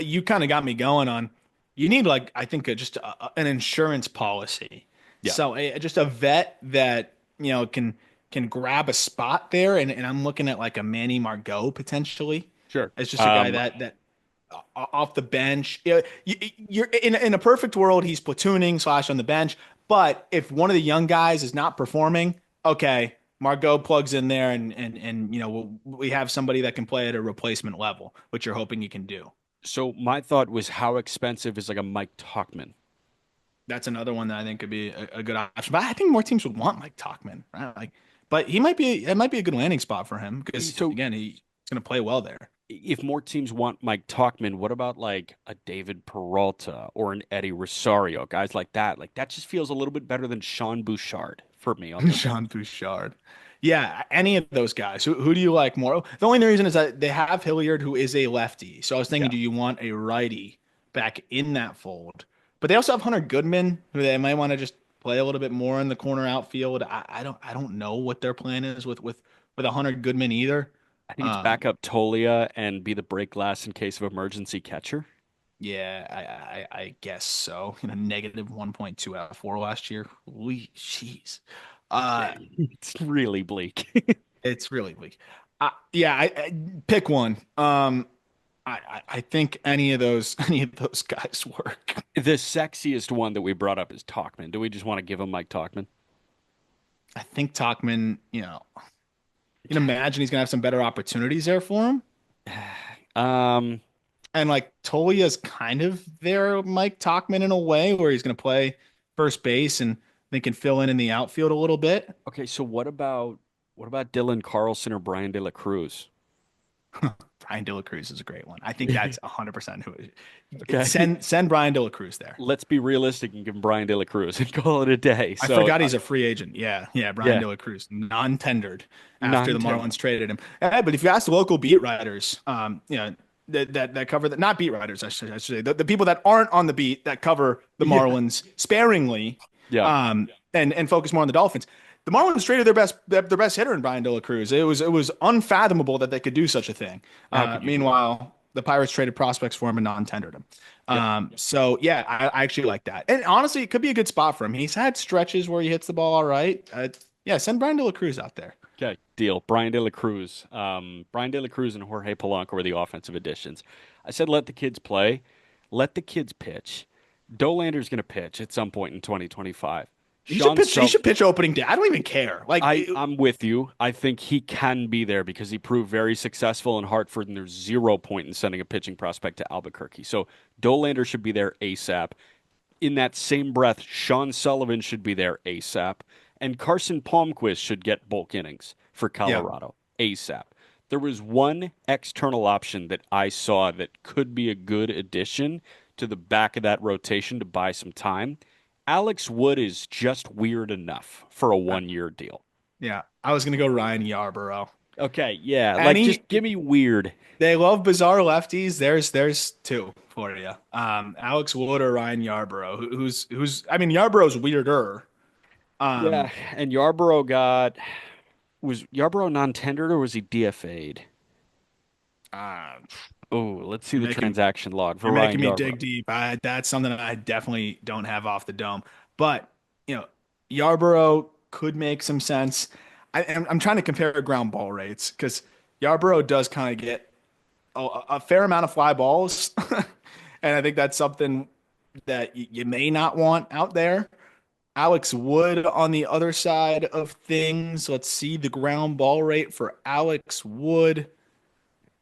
B: you kind of got me going on. You need like I think just an insurance policy.
A: Yeah.
B: So just a vet that can grab a spot there, and I'm looking at like a Manny Margot potentially
A: Sure.
B: as just a guy that off the bench. You're in a perfect world, he's platooning slash on the bench. But if one of the young guys is not performing, okay, Margot plugs in there, and we have somebody that can play at a replacement level, which you're hoping you can do.
A: So my thought was how expensive is like a Mike Talkman?
B: That's another one that I think could be a good option. But I think more teams would want Mike Talkman, right? Like, but it might be a good landing spot for him because
A: So
B: again, he's going to play well there.
A: if more teams want Mike Talkman, what about like a David Peralta or an Eddie Rosario, guys like that? Like that just feels a little bit better than Sean Bouchard for me on the bench.
B: Jean Bouchard. Yeah, any of those guys. Who do you like more? The only reason is that they have Hilliard, who is a lefty. So I was thinking,
A: Yeah.
B: do you want a righty back in that fold? But they also have Hunter Goodman, who they might want to just play a little bit more in the corner outfield. I don't know what their plan is with a Hunter Goodman either.
A: I think it's back
B: Um,
A: up Tolia and be the break glass in case of emergency catcher.
B: yeah, I guess so. Negative 1.2 out of 4 last year. Holy jeez. Uh,
A: It's really bleak.
B: It's really weak. Yeah, I pick one. I think any of those any of those guys work.
A: The sexiest one that we brought up is Talkman. Do we just want to give him Mike Talkman?
B: I think Talkman, you can imagine he's gonna have some better opportunities there for him.
A: Um,
B: And like Tolia's kind of there, Mike Talkman in a way where he's gonna play first base and they can fill in the outfield a little bit.
A: okay, so what about Dylan Carlson or Brian De La Cruz?
B: Brian De La Cruz is a great one. I think that's 100% who
A: Okay.
B: send Brian De La Cruz there.
A: Let's be realistic and give him Brian De La Cruz and call it a day.
B: I
A: So,
B: forgot he's a free agent. Yeah, Brian
A: yeah,
B: De La Cruz, non-tendered after the
A: non-tender.
B: Marlins traded him. But if you ask the local beat writers, that cover the not beat writers, I should say, the people that aren't on the beat that cover the
A: Yeah.
B: Marlins sparingly,
A: Yeah.
B: and focus more on the Dolphins. The Marlins traded their best hitter in Brian De La Cruz. It was unfathomable that they could do such a thing.
A: How could you do that?
B: Meanwhile, the Pirates traded prospects for him and non-tendered him.
A: Yep.
B: So yeah, I actually like that. And honestly, it could be a good spot for him. He's had stretches where he hits the ball all right. Yeah, send Brian De La Cruz out there.
A: Okay, deal. Brian De La Cruz. Brian De La Cruz and Jorge Polanco were the offensive additions. I said let the kids play. Let the kids pitch. Dolander's going to pitch at some point in 2025.
B: He should
A: Sean
B: pitch. He
A: Sul
B: should pitch opening day. I don't even care. Like,
A: I'm with you. I think he can be there because he proved very successful in Hartford, and there's zero point in sending a pitching prospect to Albuquerque. So Dolander should be there ASAP. In that same breath, Sean Sullivan should be there ASAP, and Carson Palmquist should get bulk innings for
B: yeah,
A: Colorado ASAP. There was one external option that I saw that could be a good addition to the back of that rotation to buy some time. Alex Wood is just weird enough for a
B: uh,
A: 1 year deal.
B: yeah. I was gonna go Ryan Yarborough.
A: Okay, yeah, like
B: Any
A: just give me weird.
B: They love bizarre lefties. There's two for you. Alex Wood or Ryan Yarborough. Who's I mean Yarborough's weirder.
A: Yeah,
B: Um,
A: and was Yarborough non-tendered or was he DFA'd?
B: uh,
A: Oh, let's see
B: you're
A: the
B: making
A: transaction log for
B: you're
A: Ryan
B: making me
A: Yarborough.
B: dig deep. That's something I definitely don't have off the dome. But Yarborough could make some sense. I'm trying to compare ground ball rates because Yarborough does kind of get a fair amount of fly balls, and I think that's something that you may not want out there. Alex Wood on the other side of things. Let's see the ground ball rate for Alex Wood.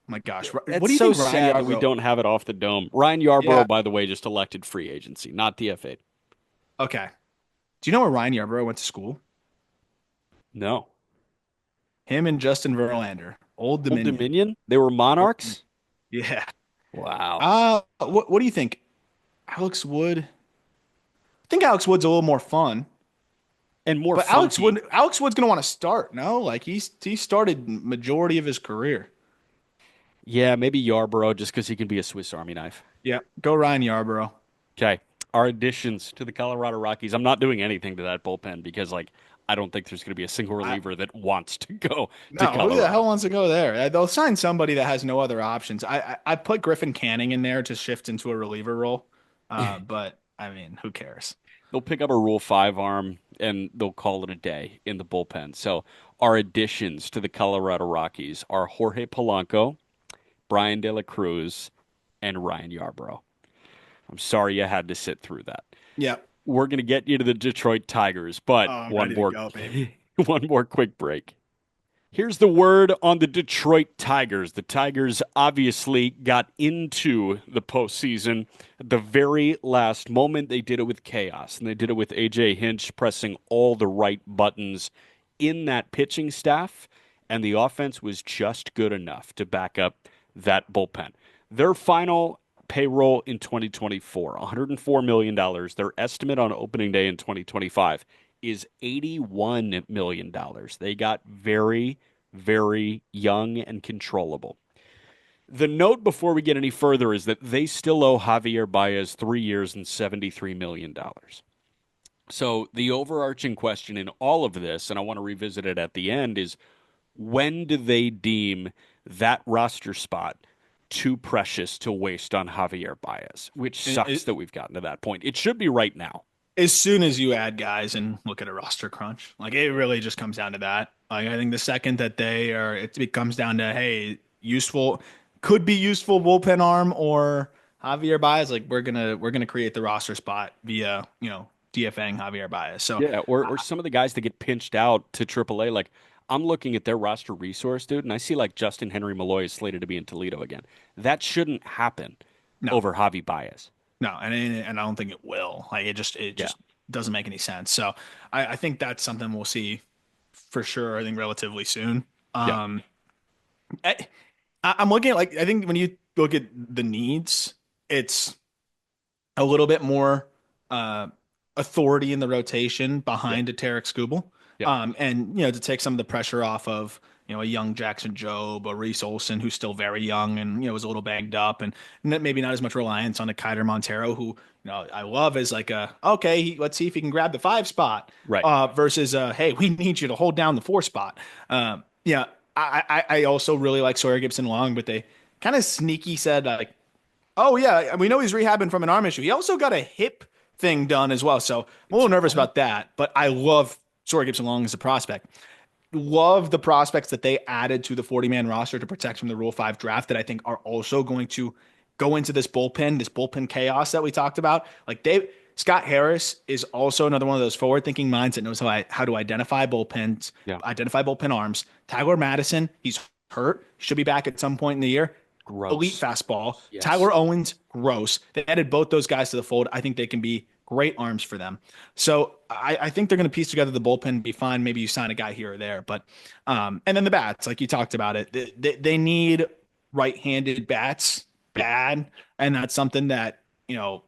B: My gosh, what
A: It's
B: do you
A: so
B: think Ryan
A: sad that we
B: Yarbrough?
A: don't have it off the dome. Ryan Yarborough,
B: Yeah.
A: by the way, just elected free agency, not DFA.
B: Okay. Do you know where Ryan Yarbrough went to school?
A: No.
B: Him and Justin Verlander, Old
A: Old
B: Dominion.
A: Dominion? They were
B: Old-
A: Monarchs?
B: Yeah.
A: Wow.
B: What do you think? Alex Wood? I think Alex Wood's a little more fun,
A: And more
B: but
A: funky.
B: Alex Wood's gonna want to start. No, like he started majority of his career.
A: Yeah, maybe Yarborough just because he can be a Swiss Army knife.
B: Yeah, go Ryan Yarbrough.
A: Okay. Our additions to the Colorado Rockies. I'm not doing anything to that bullpen because, like, I don't think there's going to be a single
B: I
A: reliever that wants to go to
B: No, who the
A: Colorado.
B: hell wants to go there? They'll sign somebody that has no other options. I put Griffin Canning in there to shift into a reliever role, but I mean, who cares?
A: They'll pick up a Rule 5 arm and they'll call it a day in the bullpen. So, our additions to the Colorado Rockies are Jorge Polanco, Brian De La Cruz, and Ryan Yarbrough. I'm sorry you had to sit through that.
B: Yeah.
A: We're going to get you to the Detroit Tigers,
B: Oh,
A: but
B: I'm
A: one
B: ready to
A: more
B: go, baby.
A: one more quick break. Here's the word on the Detroit Tigers. The Tigers obviously got into the postseason at the very last moment. They did it with chaos, and they did it with AJ Hinch pressing all the right buttons in that pitching staff, and the offense was just good enough to back up that bullpen. Their final payroll in 2024, $104 million. Their estimate on opening day in 2025 is $81 million. They got very, very young and controllable. The note before we get any further is that they still owe Javier Baez 3 years and $73 million. So the overarching question in all of this, and I want to revisit it at the end, is when do they deem that roster spot too precious to waste on Javier Baez? Which sucks that we've gotten to that point. It should be right now.
B: As soon as you add guys and look at a roster crunch, like it really just comes down to that. Like I think the second that it comes down to hey, useful, could be useful bullpen arm or Javier Baez. Like we're gonna create the roster spot via DFAing Javier Baez. So
A: Yeah, or some of the guys that get pinched out to AAA, like I'm looking at their roster resource, dude, and I see like Justin Henry Malloy is slated to be in Toledo again. That shouldn't happen
B: no,
A: over Javi Baez.
B: no, and I don't think it will. Like it
A: Yeah,
B: just doesn't make any sense. So I think that's something we'll see for sure. I think relatively soon.
A: yeah,
B: Um, I, I'm looking at like I think when you look at the needs, it's a little bit more uh, authority in the rotation
A: yeah,
B: behind a Tarek Skubal.
A: yeah,
B: And to take some of the pressure off of a young Jackson Jobe, a Reese Olson who's still very young and was a little banged up, and maybe not as much reliance on a Kiter Montero who I love as like a okay, let's see if he can grab the 5 spot,
A: right.
B: versus hey, we need you to hold down the 4 spot. Yeah, I also really like Sawyer Gibson Long, but they kind of sneaky said like, oh yeah, we know he's rehabbing from an arm issue. He also got a hip thing done as well, so I'm a little nervous
A: What?
B: about that. But I love Sawyer Gibson Long as a prospect. Love the prospects that they added to the 40-man roster to protect from the Rule 5 draft that I think are also going to go into this bullpen chaos that we talked about. Like Scott Harris is also another one of those forward-thinking minds that knows how to identify bullpens,
A: Yeah,
B: identify bullpen arms. Tyler Madison, he's hurt, should be back at some point in the year. Elite
A: gross.
B: fastball.
A: Yes.
B: Tyler Owens, gross. They added both those guys to the fold. I think they can be great arms for them. So I think they're going to piece together the bullpen, be fine. Maybe you sign a guy here or there, but and then the bats, like you talked about it, they need right-handed bats
A: Yeah,
B: bad, and that's something that it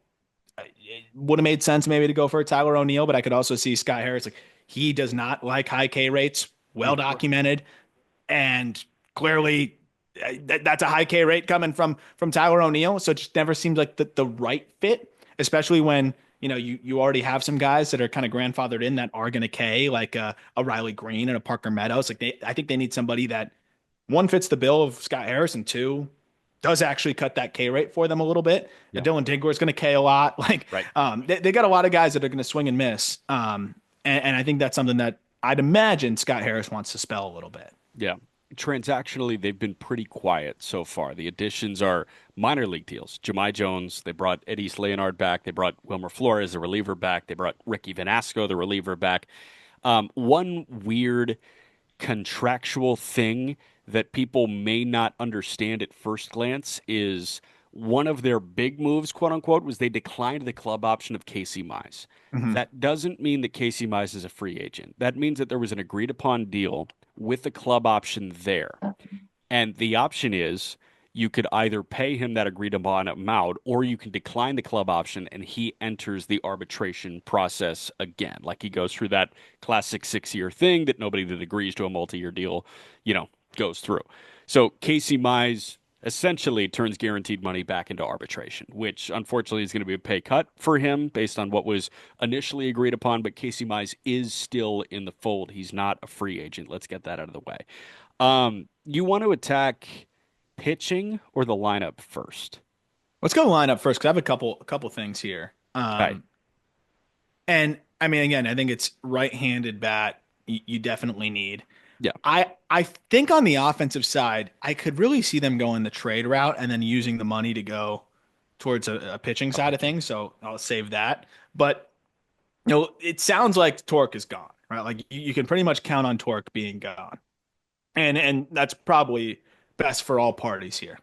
B: would have made sense maybe to go for a Tyler O'Neill, but I could also see Scott Harris like he does not like high K rates, well
A: right.
B: documented, and clearly that's a high K rate coming from Tyler O'Neill. So it just never seems like the right fit, especially when you already have some guys that are kind of grandfathered in that are going to K, like a Riley Green and a Parker Meadows. Like I think they need somebody that one fits the bill of Scott Harris and two does actually cut that K rate for them a little bit.
A: Yeah,
B: Dylan Digor is going to K a lot. Like
A: right.
B: they got a lot of guys that are going to swing and miss. And I think that's something that I'd imagine Scott Harris wants to spell a little bit.
A: Yeah. Transactionally, they've been pretty quiet so far. The additions are minor league deals. Jahmai Jones, they brought Eddie Leonard back. They brought Wilmer Flores, the reliever, back. They brought Ricky Vanasco, the reliever, back. One weird contractual thing that people may not understand at first glance is one of their big moves, quote unquote, was they declined the club option of Casey Mize.
B: Hmm.
A: That doesn't mean that Casey Mize is a free agent. That means that there was an agreed upon deal with the club option there. And the option is you could either pay him that agreed upon amount or you can decline the club option and he enters the arbitration process again. Like he goes through that classic 6 year thing that nobody that agrees to a multi year deal, goes through. So Casey Mize essentially turns guaranteed money back into arbitration, which unfortunately is going to be a pay cut for him based on what was initially agreed upon. But Casey Mize is still in the fold. He's not a free agent. Let's get that out of the way. You want to attack pitching or the lineup first?
B: Let's go line up first because I have a couple things here.
A: Okay.
B: And I mean, again, I think it's right-handed bat you definitely need.
A: Yeah.
B: I think on the offensive side, I could really see them going the trade route and then using the money to go towards a pitching side of things. So I'll save that. But it sounds like Torque is gone, right? Like you can pretty much count on Torque being gone, and that's probably best for all parties here.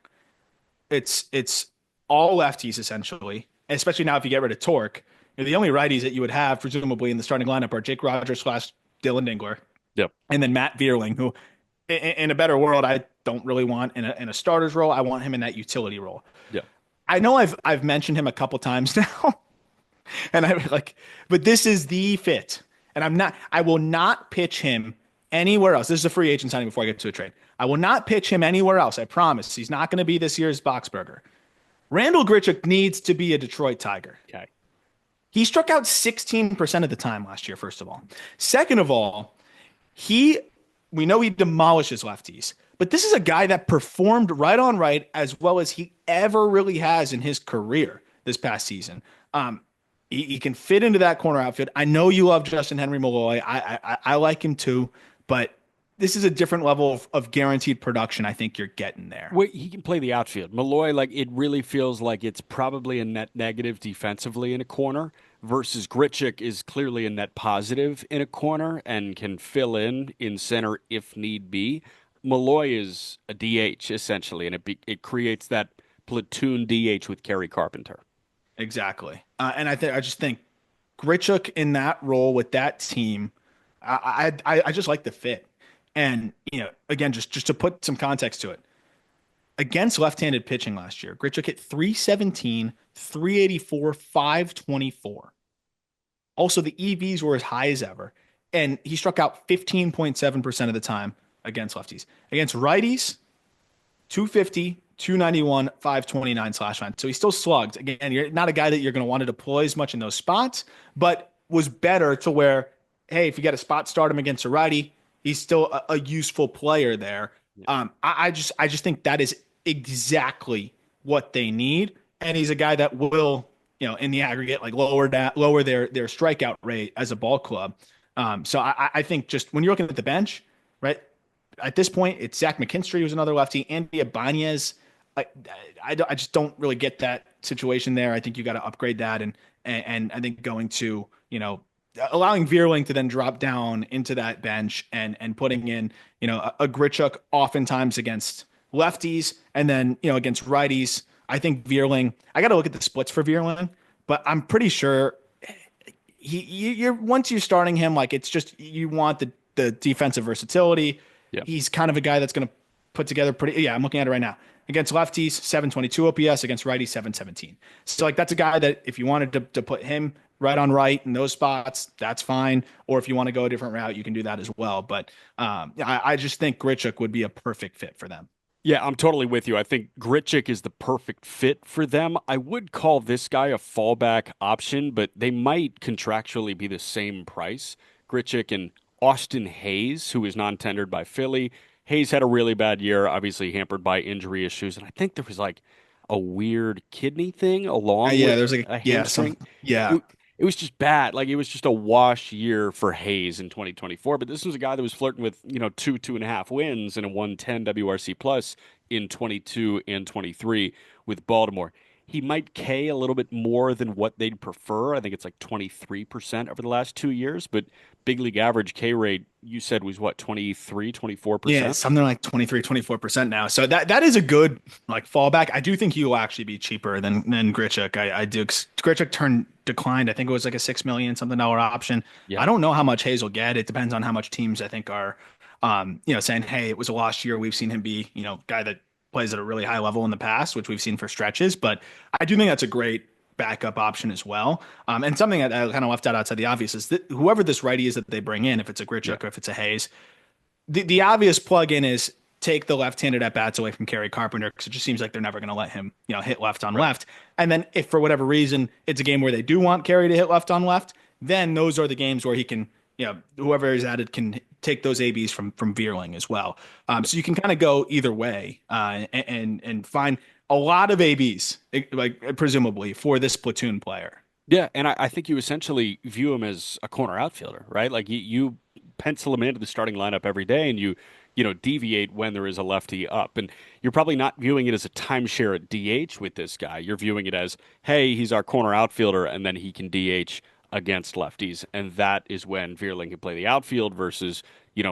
B: It's all lefties essentially, especially now if you get rid of Torque. The only righties that you would have presumably in the starting lineup are Jake Rogers slash Dylan Dingler,
A: Yep.
B: and then Matt Vierling, who in a better world I don't really want in a starter's role. I want him in that utility role.
A: Yeah.
B: I know I've mentioned him a couple times now, and I like, but this is the fit, and I will not pitch him anywhere else. This is a free agent signing before I get to a trade. I will not pitch him anywhere else. I promise. He's not going to be this year's Boxberger. Randall Grichuk needs to be a Detroit Tiger.
A: Okay.
B: He struck out 16% of the time last year, first of all. Second of all, he we know he demolishes lefties, but this is a guy that performed right on right as well as he ever really has in his career this past season. He can fit into that corner outfield. I know you love Justin Henry Malloy. I like him too, but this is a different level of guaranteed production. I think you're getting there.
A: Well, he can play the outfield. Malloy, like it really feels like it's probably a net negative defensively in a corner versus Grichuk is clearly a net positive in a corner and can fill in center if need be. Malloy is a DH essentially, and it creates that platoon DH with Kerry Carpenter.
B: Exactly. And I just think Grichuk in that role with that team, I just like the fit. And again, just to put some context to it, against left-handed pitching last year, Grichuk hit 317, 384, 524. Also, the EVs were as high as ever, and he struck out 15.7% of the time against lefties. Against righties, 250, 291, 529 slash line. So he still slugged. Again, you're not a guy that you're going to want to deploy as much in those spots, but was better to where, hey, if you got a spot start him against a righty, he's still a useful player there. I just think that is exactly what they need, and he's a guy that will, in the aggregate, like lower their strikeout rate as a ball club. So I think just when you're looking at the bench, right at this point, it's Zach McKinstry who's another lefty, Andy Ibanez. I just don't really get that situation there. I think you got to upgrade that, and I think going to allowing Vierling to then drop down into that bench and putting in, a Grichuk oftentimes against lefties and then, against righties. I think Vierling, I got to look at the splits for Vierling, but I'm pretty sure you're once you're starting him, like it's just, you want the defensive versatility.
A: Yeah.
B: He's kind of a guy that's going to put together I'm looking at it right now. Against lefties, 722 OPS. Against righties, 717. So, like, that's a guy that if you wanted to put him right on right in those spots, that's fine. Or if you want to go a different route, you can do that as well. But I just think Grichuk would be a perfect fit for them.
A: Yeah, I'm totally with you. I think Grichuk is the perfect fit for them. I would call this guy a fallback option, but they might contractually be the same price. Grichuk and Austin Hayes, who is non-tendered by Philly. Hayes had a really bad year, obviously hampered by injury issues, and I think there was like a weird kidney thing along
B: Yeah,
A: with
B: there's like
A: a
B: yeah, some
A: hamstring.
B: yeah.
A: it was just bad. Like it was just a wash year for Hayes in 2024. But this was a guy that was flirting with, two and a half wins and a 110 WRC plus in 22 and 23 with Baltimore. He might K a little bit more than what they'd prefer. I think it's like 23% over the last 2 years, but big league average K rate, you said was what, 23,
B: Yeah,
A: 24%?
B: something like 23, 24% now. So that is a good like fallback. I do think he will actually be cheaper than Grichuk. I do. Grichuk turned declined. I think it was like a 6 million something dollar option.
A: Yeah.
B: I don't know how much Hayes will get. It depends on how much teams I think are saying, hey, it was a lost year. We've seen him be, guy that plays at a really high level in the past, which we've seen for stretches. But I do think that's a great backup option as well. And something that I kind of left out outside the obvious is that whoever this righty is that they bring in, if it's a
A: Yeah.
B: Grichuk or if it's a Hayes, the obvious plug-in is take the left-handed at bats away from Kerry Carpenter because it just seems like they're never going to let him, hit left on
A: Right.
B: left. And then if for whatever reason it's a game where they do want Kerry to hit left on left, then those are the games where he can, whoever is added can take those ABs from Veerling as well. So you can kind of go either way and find a lot of ABs, like presumably for this platoon player.
A: Yeah, and I think you essentially view him as a corner outfielder, right? Like you pencil him into the starting lineup every day, and you deviate when there is a lefty up, and you're probably not viewing it as a timeshare at DH with this guy. You're viewing it as, hey, he's our corner outfielder, and then he can DH against lefties, and that is when Veerling can play the outfield versus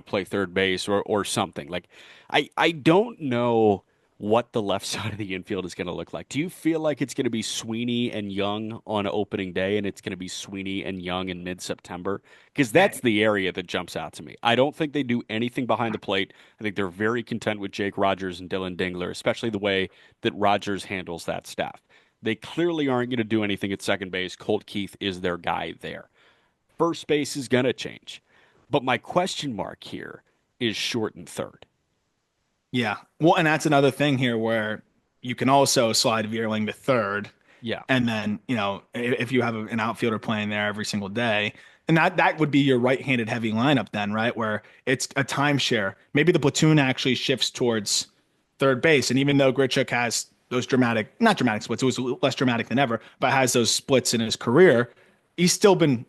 A: play third base or something. Like I don't know what the left side of the infield is going to look like. Do you feel like it's going to be Sweeney and Young on opening day and it's going to be Sweeney and Young in mid-September? Because that's the area that jumps out to me. I don't think they do anything behind the plate. I think they're very content with Jake Rogers and Dylan Dingler, especially the way that Rogers handles that staff. They clearly aren't going to do anything at second base. Colt Keith is their guy there. First base is going to change. But my question mark here is short and third.
B: Yeah. Well, and that's another thing here where you can also slide Veerling to third.
A: Yeah.
B: And then, if you have an outfielder playing there every single day, and that would be your right-handed heavy lineup then, right? Where it's a timeshare. Maybe the platoon actually shifts towards third base. And even though Grichuk has those not dramatic splits, it was less dramatic than ever, but has those splits in his career, he's still been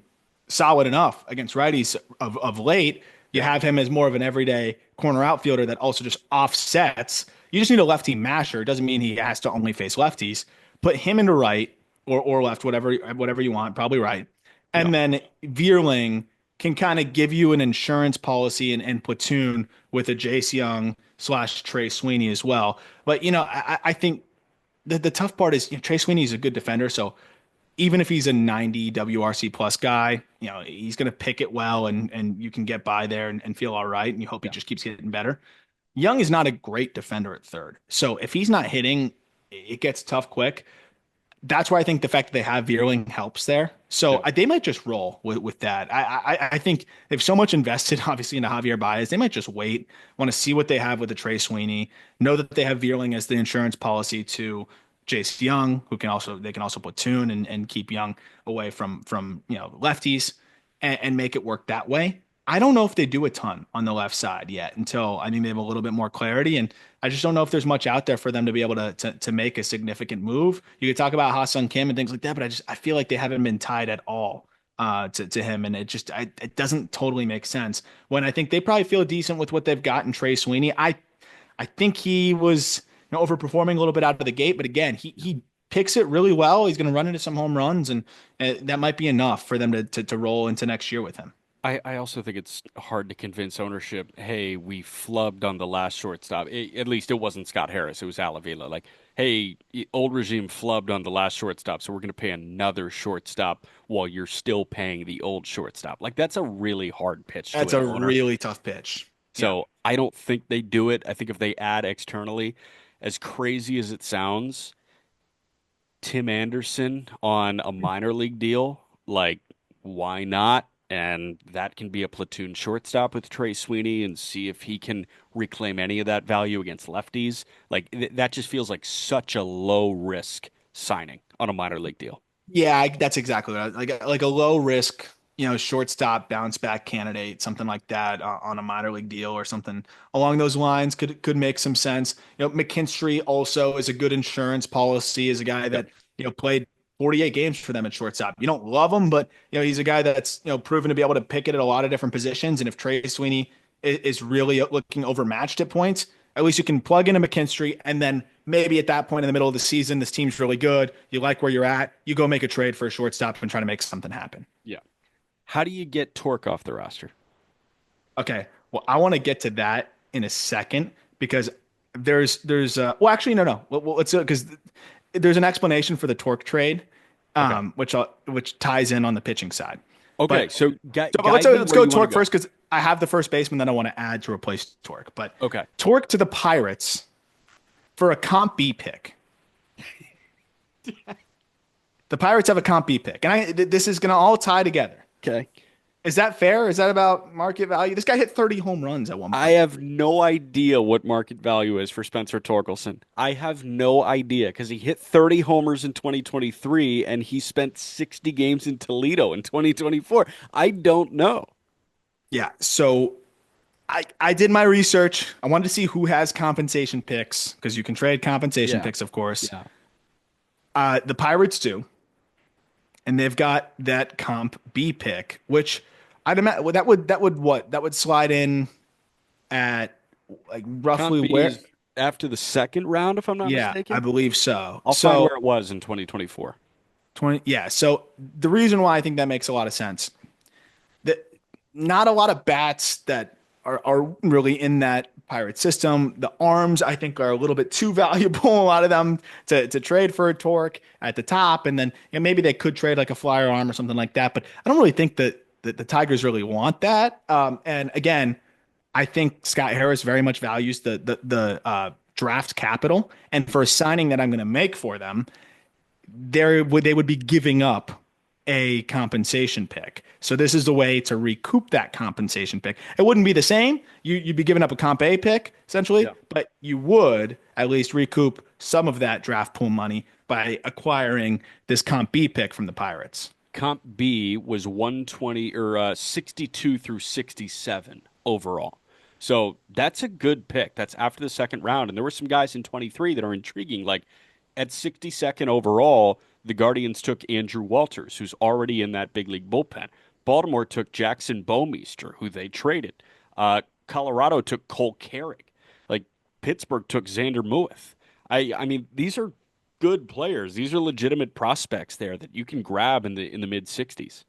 B: solid enough against righties of late. You
A: Yeah.
B: have him as more of an everyday corner outfielder that also just offsets. You just need a lefty masher. It doesn't mean he has to only face lefties. Put him into right or left, whatever you want, probably right.
A: Yeah.
B: And then Veerling can kind of give you an insurance policy and platoon with a Jace Young / Trey Sweeney as well. But I think the tough part is Trey Sweeney is a good defender, so even if he's a 90 WRC plus guy, he's going to pick it well and you can get by there and feel all right. And you hope he
A: Yeah.
B: just keeps getting better. Young is not a great defender at third. So if he's not hitting, it gets tough quick. That's why I think the fact that they have Veerling helps there. So
A: Yeah.
B: they might just roll with that. I think they've so much invested, obviously, into Javier Baez. They might just wait, want to see what they have with the Trey Sweeney, know that they have Veerling as the insurance policy to Jace Young, they can also platoon and keep Young away from lefties and make it work that way. I don't know if they do a ton on the left side yet until I think they have a little bit more clarity. And I just don't know if there's much out there for them to be able to make a significant move. You could talk about Ha-Sung Kim and things like that, but I feel like they haven't been tied at all to him. And it doesn't totally make sense when I think they probably feel decent with what they've got in Trey Sweeney. I think he was overperforming a little bit out of the gate, but again, he picks it really well. He's going to run into some home runs, and that might be enough for them to roll into next year with him.
A: I also think it's hard to convince ownership, hey, we flubbed on the last shortstop. At least it wasn't Scott Harris, it was Alavila. Like, hey, old regime flubbed on the last shortstop, so we're going to pay another shortstop while you're still paying the old shortstop. Like, that's a really hard pitch to
B: That's
A: an
B: a
A: owner.
B: really tough pitch. Yeah.
A: So I don't think they do it. I think if they add externally, as crazy as it sounds, Tim Anderson on a minor league deal, like, why not? And that can be a platoon shortstop with Trey Sweeney and see if he can reclaim any of that value against lefties. Like that just feels like such a low risk signing on a minor league deal.
B: Yeah, that's exactly what like a low risk, shortstop bounce back candidate, something like that on a minor league deal or something along those lines could make some sense. McKinstry also is a good insurance policy, is a guy
A: Yep.
B: that played 48 games for them at shortstop. You don't love him, but he's a guy that's proven to be able to pick it at a lot of different positions. And if Trey Sweeney is really looking overmatched at points, at least you can plug in a McKinstry, and then maybe at that point in the middle of the season, this team's really good. You like where you're at. You go make a trade for a shortstop and try to make something happen.
A: Yeah. How do you get Torque off the roster?
B: Okay. Well, I want to get to that in a second because well, actually, no. Well, let's because there's an explanation for the Torque trade,
A: Okay.
B: which ties in on the pitching side.
A: Okay.
B: But
A: So,
B: but let's
A: guide me
B: let's
A: where
B: go
A: you want
B: Torque
A: to go.
B: first because I have the first baseman that I want to add to replace Torque. But
A: Okay.
B: Torque to the Pirates for a comp B pick. The Pirates have a comp B pick, and this is going to all tie together.
A: Okay.
B: Is that fair? Is that about market value? This guy hit 30 home runs at one
A: I
B: point.
A: have no idea what market value is for Spencer Torkelson. I have no idea because he hit 30 homers in 2023 and he spent 60 games in Toledo in 2024. I don't know.
B: Yeah. So I did my research. I wanted to see who has compensation picks because you can trade compensation
A: Yeah.
B: picks, of course.
A: Yeah.
B: The Pirates do, and they've got that comp B pick, which I'd imagine that would slide in at like roughly
A: Comp B
B: where?
A: is after the second round, if I'm not
B: Yeah, I
A: mistaken.
B: believe so.
A: I'll find
B: So
A: where it was in 2024.
B: 20, yeah. So the reason why I think that makes a lot of sense that not a lot of bats that are really in that pirate system. The arms I think are a little bit too valuable. A lot of them to trade for a Torque at the top, and then maybe they could trade like a flyer arm or something like that. But I don't really think that the Tigers really want that. And again, I think Scott Harris very much values the draft capital, and for a signing that I'm going to make for them, they would be giving up a compensation pick. So this is the way to recoup that compensation pick. It wouldn't be the same. You'd be giving up a comp A pick essentially,
A: Yeah.
B: but you would at least recoup some of that draft pool money by acquiring this comp B pick from the Pirates.
A: Comp B was 120 or 62 through 67 overall. So that's a good pick. That's after the second round. And there were some guys in 23 that are intriguing. Like at 62nd overall, the Guardians took Andrew Walters, who's already in that big league bullpen. Baltimore took Jackson Bomeister, who they traded. Colorado took Cole Carrick. Like Pittsburgh took Xander Mueth. I mean, these are good players. These are legitimate prospects there that you can grab in the mid 60s.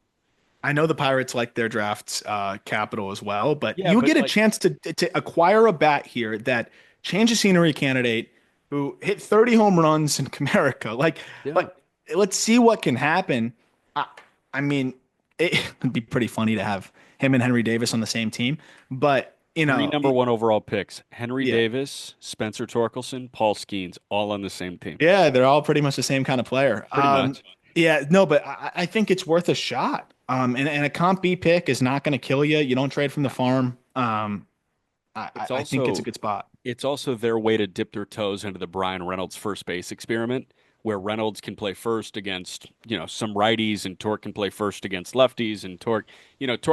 B: I know the Pirates like their draft capital as well, but
A: Yeah,
B: you
A: but
B: get a
A: like
B: chance to acquire a bat here that change of scenery candidate who hit 30 home runs in Comerica.
A: yeah,
B: Let's see what can happen. I, I mean, it would be pretty funny to have him and Henry Davis on the same team, but
A: three number one overall picks: Henry
B: yeah,
A: Davis, Spencer Torkelson, Paul Skeens, all on the same team.
B: yeah, they're all pretty much the same kind of player.
A: Pretty much.
B: Yeah, no, but I think it's worth a shot. And a comp B pick is not going to kill you. You don't trade from the farm.
A: It's
B: I think it's a
A: also
B: good spot.
A: it's also their way to dip their toes into the Brian Reynolds first base experiment, where Reynolds can play first against, some righties and Torque can play first against lefties and Torque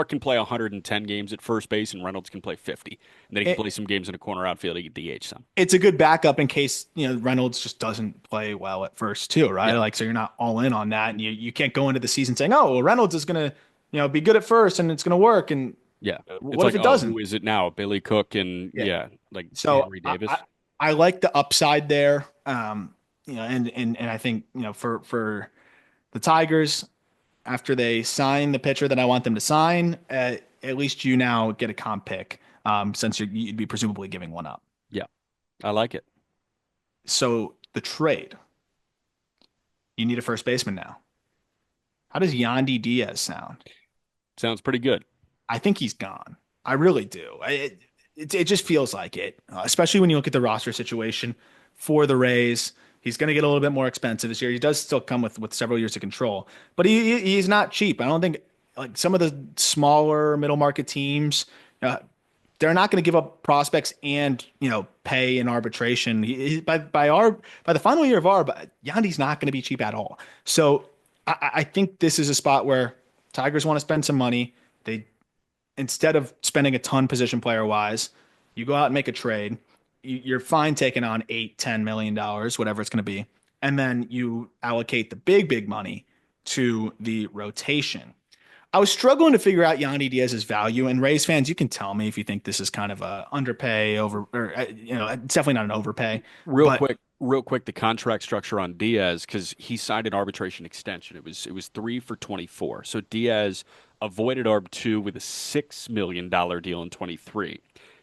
A: can play 110 games at first base and Reynolds can play 50. And then he can play some games in a corner outfield, he can DH some.
B: It's a good backup in case, Reynolds just doesn't play well at first too, right?
A: Yeah.
B: Like, so you're not all in on that. And you can't go into the season saying, oh, well, Reynolds is going to, be good at first and it's going to work. And
A: Yeah. It's
B: what if
A: like,
B: it
A: oh, who
B: doesn't?
A: is it now? Billy Cook and
B: Yeah.
A: like
B: So
A: Henry Davis.
B: I like the upside there. And I think, for the Tigers, after they sign the pitcher that I want them to sign, at least you now get a comp pick, since you'd be presumably giving one up.
A: Yeah. I like it.
B: So the trade, you need a first baseman now. How does Yandy Diaz sound?
A: Sounds pretty good.
B: I think he's gone. I really do. It just feels like it, especially when you look at the roster situation for the Rays. He's going to get a little bit more expensive this year. He does still come with several years of control, but he's not cheap. I don't think like some of the smaller middle market teams, they're not going to give up prospects and pay in arbitration. By the final year of ARB, Yandy's not going to be cheap at all. So I think this is a spot where Tigers want to spend some money. They instead of spending a ton position player wise, you go out and make a trade. You're fine taking on $8, $10 million, whatever it's going to be, and then you allocate the big money to the rotation. I was struggling to figure out Yandy Diaz's value, and Rays fans, you can tell me if you think this is kind of a underpay over, or it's definitely not an overpay, but
A: Real quick, the contract structure on Diaz because he signed an arbitration extension. It was 3 for 24. So Diaz avoided ARB 2 with a $6 million deal in 23.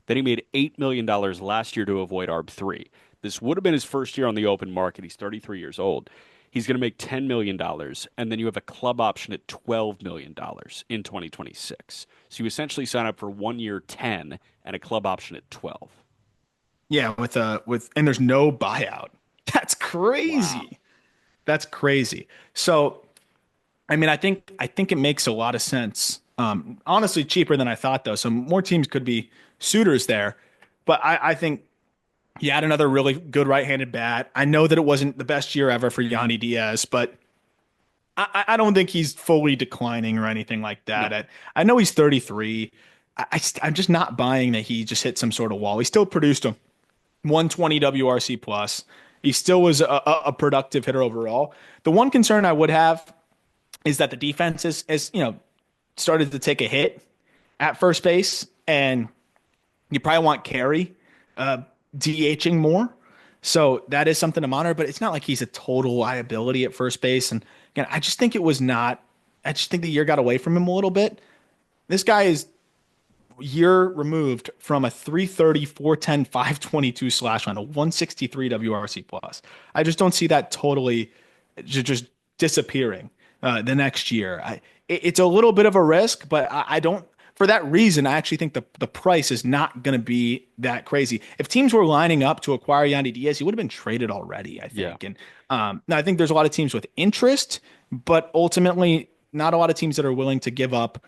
A: Then he made $8 million last year to avoid ARB 3. This would have been his first year on the open market. He's 33 years old. He's going to make $10 million, and then you have a club option at $12 million in 2026. So you essentially sign up for 1 year 10 and a club option at 12.
B: yeah, and there's no buyout. That's
A: Wow.
B: crazy. That's crazy. So, I mean, I think it makes a lot of sense. Honestly, cheaper than I thought though. So more teams could be suitors there. But I think he had another really good right-handed bat. I know that it wasn't the best year ever for Yandy Diaz, but I don't think he's fully declining or anything like that.
A: No.
B: I know he's 33. I'm just not buying that he just hit some sort of wall. He still produced a 120 WRC plus. He still was a productive hitter overall. The one concern I would have is that the defense is started to take a hit at first base, and you probably want Carey DHing more. So that is something to monitor, but it's not like he's a total liability at first base. And again, I just think it was not. I just think the year got away from him a little bit. This guy is year removed from a 330, 410, 522 slash line, a 163 WRC plus. I just don't see that totally just disappearing the next year. It's a little bit of a risk, but I don't. For that reason, I actually think the price is not going to be that crazy. If teams were lining up to acquire Yandy Diaz, he would have been traded already, I
A: Yeah.
B: think. And now I think there's a lot of teams with interest, but ultimately not a lot of teams that are willing to give up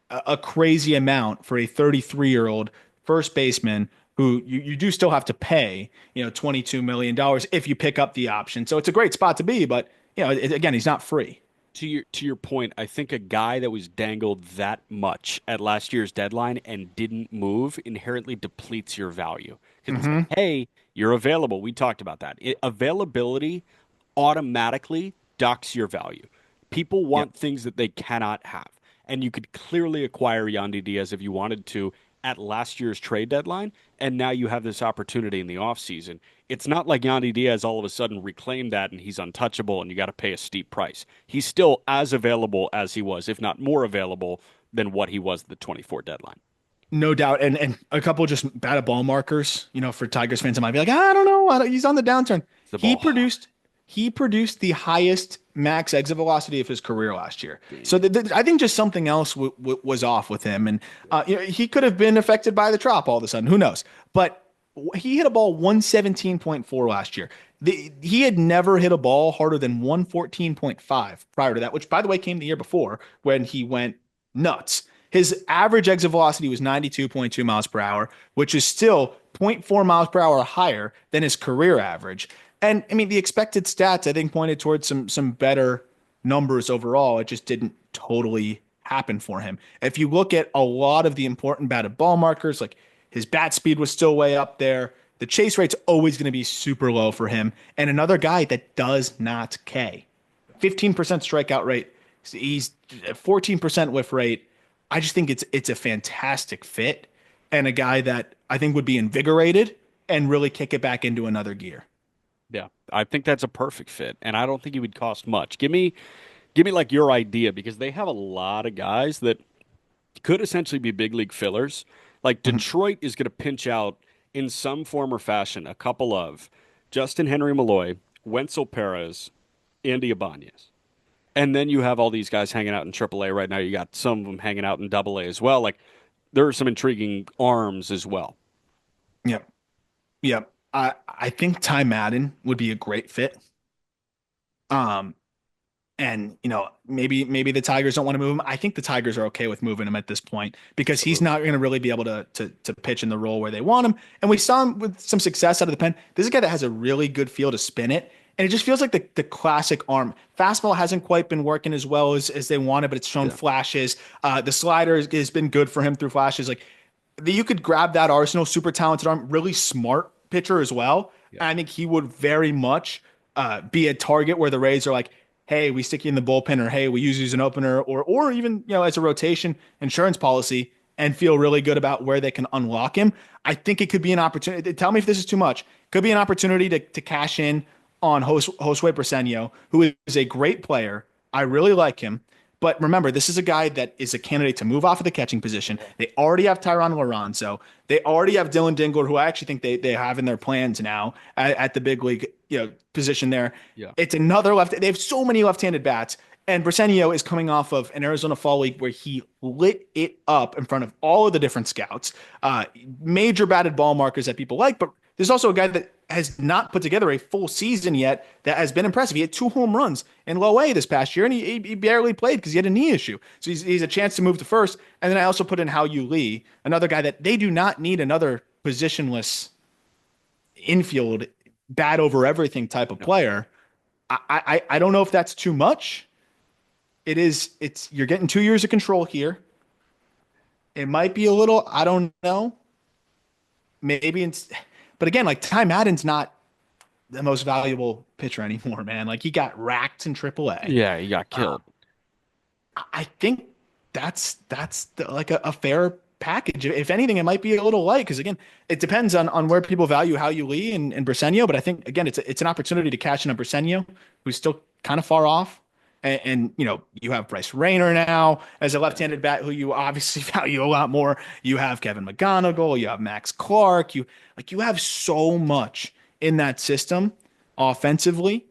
B: a crazy amount for a 33-year-old first baseman who you do still have to pay, $22 million if you pick up the option. So it's a great spot to be, but again, he's not free.
A: To your point, I think a guy that was dangled that much at last year's deadline and didn't move inherently depletes your value because it's like,
B: Hmm.
A: hey, you're available. We talked about that. Availability automatically docks your value. People
B: Yep.
A: want things that they cannot have, and you could clearly acquire Yandy Diaz if you wanted to at last year's trade deadline, and now you have this opportunity in the offseason. It's not like Yandy Diaz all of a sudden reclaimed that and he's untouchable and you got to pay a steep price. He's still as available as he was, if not more available than what he was at the 24 deadline.
B: No doubt. And a couple just batted ball markers, for Tigers fans that might be like, I don't know. He's on the downturn.
A: It's the
B: He
A: ball hawk.
B: produced he produced the highest max exit velocity of his career last year. So
A: Damn.
B: I think just something else was off with him. And he could have been affected by the trop all of a sudden. Who knows? But he hit a ball 117.4 last year. He had never hit a ball harder than 114.5 prior to that, which, by the way, came the year before when he went nuts. His average exit velocity was 92.2 miles per hour, which is still zero point 0.4 miles per hour higher than his career average. And I mean, the expected stats, I think, pointed towards some better numbers overall. It just didn't totally happen for him. If you look at a lot of the important batted ball markers, like his bat speed was still way up there. The chase rate's always going to be super low for him. And another guy that does not K. 15% strikeout rate. He's 14% whiff rate. I just think it's a fantastic fit and a guy that I think would be invigorated and really kick it back into another gear.
A: Yeah, I think that's a perfect fit, and I don't think he would cost much. Give me like your idea because they have a lot of guys that could essentially be big league fillers. Like
B: Mhm.
A: Detroit is going to pinch out in some form or fashion a couple of Justin Henry Malloy, Wenzel Perez, Andy Ibanez. And then you have all these guys hanging out in AAA right now. You got some of them hanging out in AA as well. Like there are some intriguing arms as well.
B: Yep. Yep. I think Ty Madden would be a great fit. Um, and maybe the Tigers don't want to move him. I think the Tigers are okay with moving him at this point because he's
A: Absolutely.
B: not going to really be able to pitch in the role where they want him. And we saw him with some success out of the pen. This is a guy that has a really good feel to spin it. And it just feels like the classic arm. Fastball hasn't quite been working as well as they wanted, but it's shown
A: Yeah.
B: flashes. The slider has been good for him through flashes. Like you could grab that arsenal, super talented arm, really smart pitcher as well.
A: Yeah.
B: And I think he would very much. be a target where the Rays are like, hey, we stick you in the bullpen, or hey, we use you as an opener, or even as a rotation insurance policy, and feel really good about where they can unlock him. I think it could be an opportunity. Tell me if this is too much. Could be an opportunity to cash in on Josue Briseño, who is a great player. I really like him. But remember, this is a guy that is a candidate to move off of the catching position. They already have Tyron Lorenzo. They already have Dylan Dingler, who I actually think they have in their plans now at the big league position there.
A: Yeah.
B: It's another left. They have so many left-handed bats. And Briseño is coming off of an Arizona Fall League where he lit it up in front of all of the different scouts. Major batted ball markers that people like, but there's also a guy that has not put together a full season yet that has been impressive. He had 2 home runs in low A this past year, and he barely played because he had a knee issue. So he's a chance to move to first. And then I also put in Hao-Yu Lee, another guy that they do not need another positionless infield, bat over everything type of
A: No.
B: player. I don't know if that's too much. It's you're getting 2 years of control here. It might be a little, I don't know. Maybe it's, but again, like Ty Madden's not the most valuable pitcher anymore, man. Like he got racked in AAA.
A: Yeah, he got
B: Uh,
A: killed.
B: I think like a fair package. If anything, it might be a little light because again, it depends on where people value Hao-Yu Lee and Briseño. But I think again, it's an opportunity to cash in on Briseño, who's still kind of far off. And you have Bryce Rayner now as a left-handed bat who you obviously value a lot more. You have Kevin McGonigal, you have Max Clark, you have so much in that system offensively.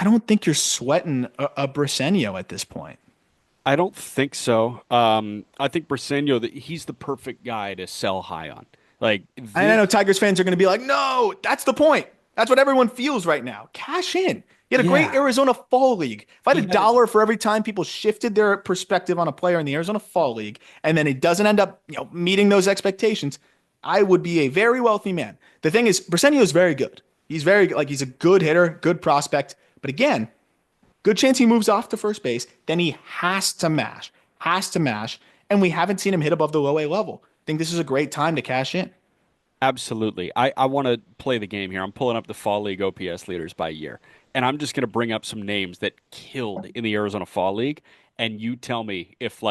B: I don't think you're sweating a Briseño at this point.
A: I don't think so. I think Briseño, that he's the perfect guy to sell high on. Like
B: And I
A: this,
B: know Tigers fans are going to be like, no, that's the point. That's what everyone feels right now. Cash in. You had a great
A: yeah.
B: Arizona Fall League. If I
A: He
B: had a
A: had
B: dollar for every time people shifted their perspective on a player in the Arizona Fall League, and then it doesn't end up, meeting those expectations, I would be a very wealthy man. The thing is, Briseño is very good. He's very like he's a good hitter, good prospect. But again, good chance he moves off to first base. Then he has to mash, and we haven't seen him hit above the low A level. I think this is a great time to cash in.
A: absolutely. I want to play the game here. I'm pulling up the Fall League OPS leaders by year, and I'm just going to bring up some names that killed in the Arizona Fall League, and you tell me if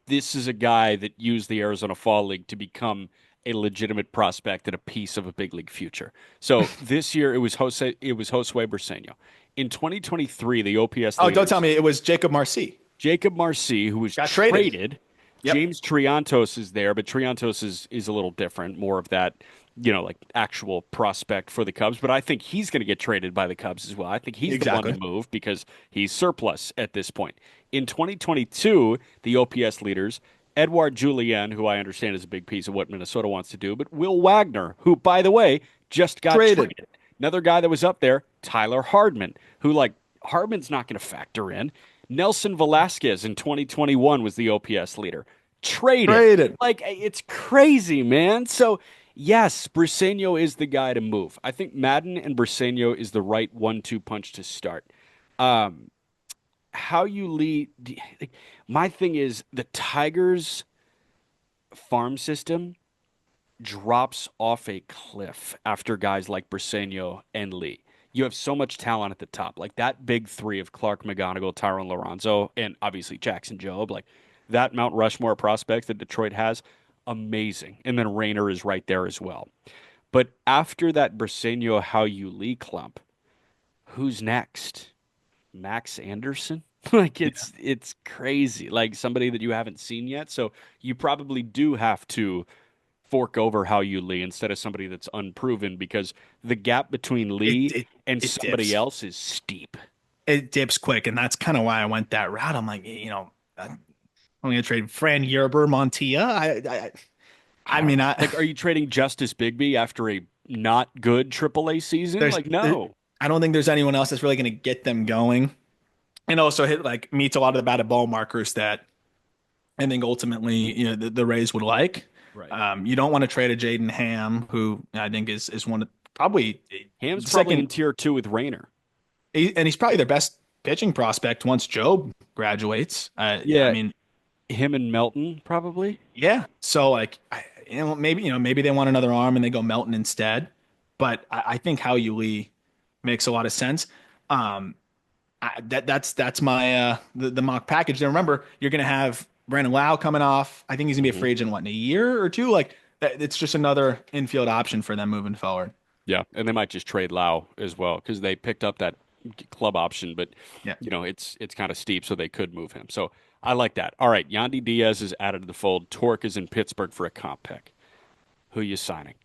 A: this is a guy that used the Arizona Fall League to become a legitimate prospect and a piece of a big league future. So this year it was Josue Briseño. In 2023, the OPS
B: Oh, don't tell
A: leaders,
B: me it was Jacob Marcy.
A: Jacob Marcy, who was
B: Got traded.
A: traded.
B: Yep.
A: James Triantos is there, but Triantos is a little different, more of that, like actual prospect for the Cubs. But I think he's going to get traded by the Cubs as well. I think he's the one to
B: Exactly.
A: move because he's surplus at this point. In 2022, the OPS leaders, Edouard Julien, who I understand is a big piece of what Minnesota wants to do, but Will Wagner, who, by the way, just got
B: Traded.
A: traded. Another guy that was up there, Tyler Hardman, who, like, Hardman's not going to factor in. Nelson Velasquez in 2021 was the OPS leader. Traded.
B: Traded.
A: Like, it's crazy, man. So, yes, Briseño is the guy to move. I think Madden and Briseño is the right 1-2 punch to start. Um, how you lead. My thing is the Tigers farm system drops off a cliff after guys like Briseño and Lee. You have so much talent at the top. Like that big three of Clark, McGonigal, Tyron Lorenzo, and obviously Jackson Jobe. Like that Mount Rushmore prospect that Detroit has, amazing. And then Rayner is right there as well. But after that Briseño, how you Lee clump, who's next? Max Anderson? Like it's crazy. Like somebody that you haven't seen yet. So you probably do have to fork over how you Lee instead of somebody that's unproven because the gap between
B: It
A: Lee
B: it
A: and
B: it
A: somebody
B: dips.
A: else is steep.
B: It dips quick, and that's kind of why I went that route. I'm like, I'm going to trade Fran Yerber Montilla. I
A: I don't
B: mean,
A: know. Like, are you trading Justice Bigby after a not good AAA season?
B: there's
A: Like,
B: there,
A: no.
B: I don't think there's anyone else that's really going to get them going, and also hit like meets a lot of the batted ball markers that I think ultimately the Rays would like.
A: Right.
B: You don't want to trade a Jaden Ham, who I think is one of probably
A: Ham's
B: the
A: probably
B: second,
A: in tier two with Rayner.
B: and he's probably their best pitching prospect once Job graduates. I
A: Yeah,
B: mean,
A: him and Melton probably.
B: yeah. So like, maybe they want another arm and they go Melton instead. But I think How You Lee Makes a lot of sense. Um, that's my the mock package. Then remember, you're gonna have Brandon Lau coming off. I think he's gonna be a
A: Hmm.
B: free agent in a year or two. Like it's just another infield option for them moving forward.
A: Yeah, and they might just trade Lau as well because they picked up that club option, but
B: Yeah.
A: it's kind of steep, so they could move him. So I like that. All right, Yandy Diaz is added to the fold. Torque is in Pittsburgh for a comp pick. Who you signing?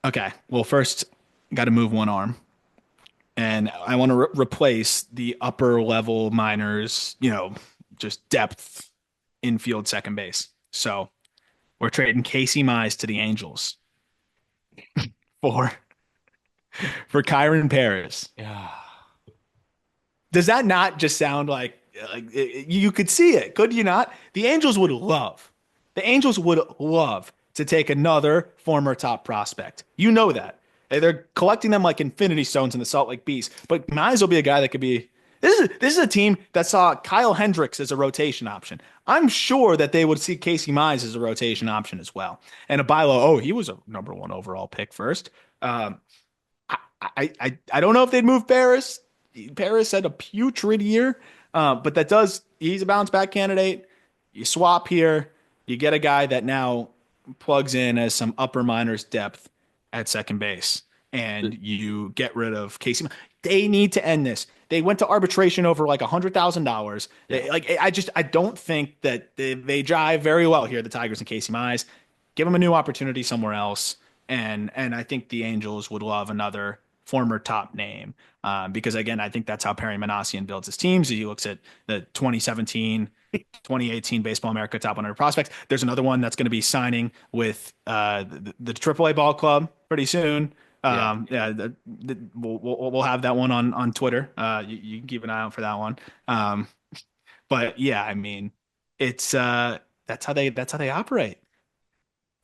B: Okay. Well, first, got to move one arm, and I want to replace the upper level minors. Just depth infield second base. So we're trading Casey Mize to the Angels for for Kyron Paris.
A: Yeah.
B: Does that not just sound like you could see it? Could you not? The Angels would love to take another former top prospect. You know that. They're collecting them like infinity stones in the Salt Lake Beast. But might as well be a guy that could be. This is a team that saw Kyle Hendricks as a rotation option. I'm sure that they would see Casey Mize as a rotation option as well. And Abilo, oh, he was a number one overall pick first. Um, I don't know if they'd move Paris. Paris had a putrid year, but he's a bounce back candidate. You swap here, you get a guy that now plugs in as some upper minors depth at second base, and you get rid of Casey. They need to end this. They went to arbitration over like $100,000.
A: Yeah.
B: I don't think that they jive very well here. The Tigers and Casey Mize, give them a new opportunity somewhere else, and I think the Angels would love another former top name. Because again, I think that's how Perry Manassian builds his teams. He looks at the 2017, 2018 Baseball America Top 100 prospects. There's another one that's going to be signing with the AAA ball club pretty soon.
A: Yeah.
B: Yeah, we'll have that one on Twitter. You can keep an eye out for that one. Um, but yeah, I mean, it's that's how they operate.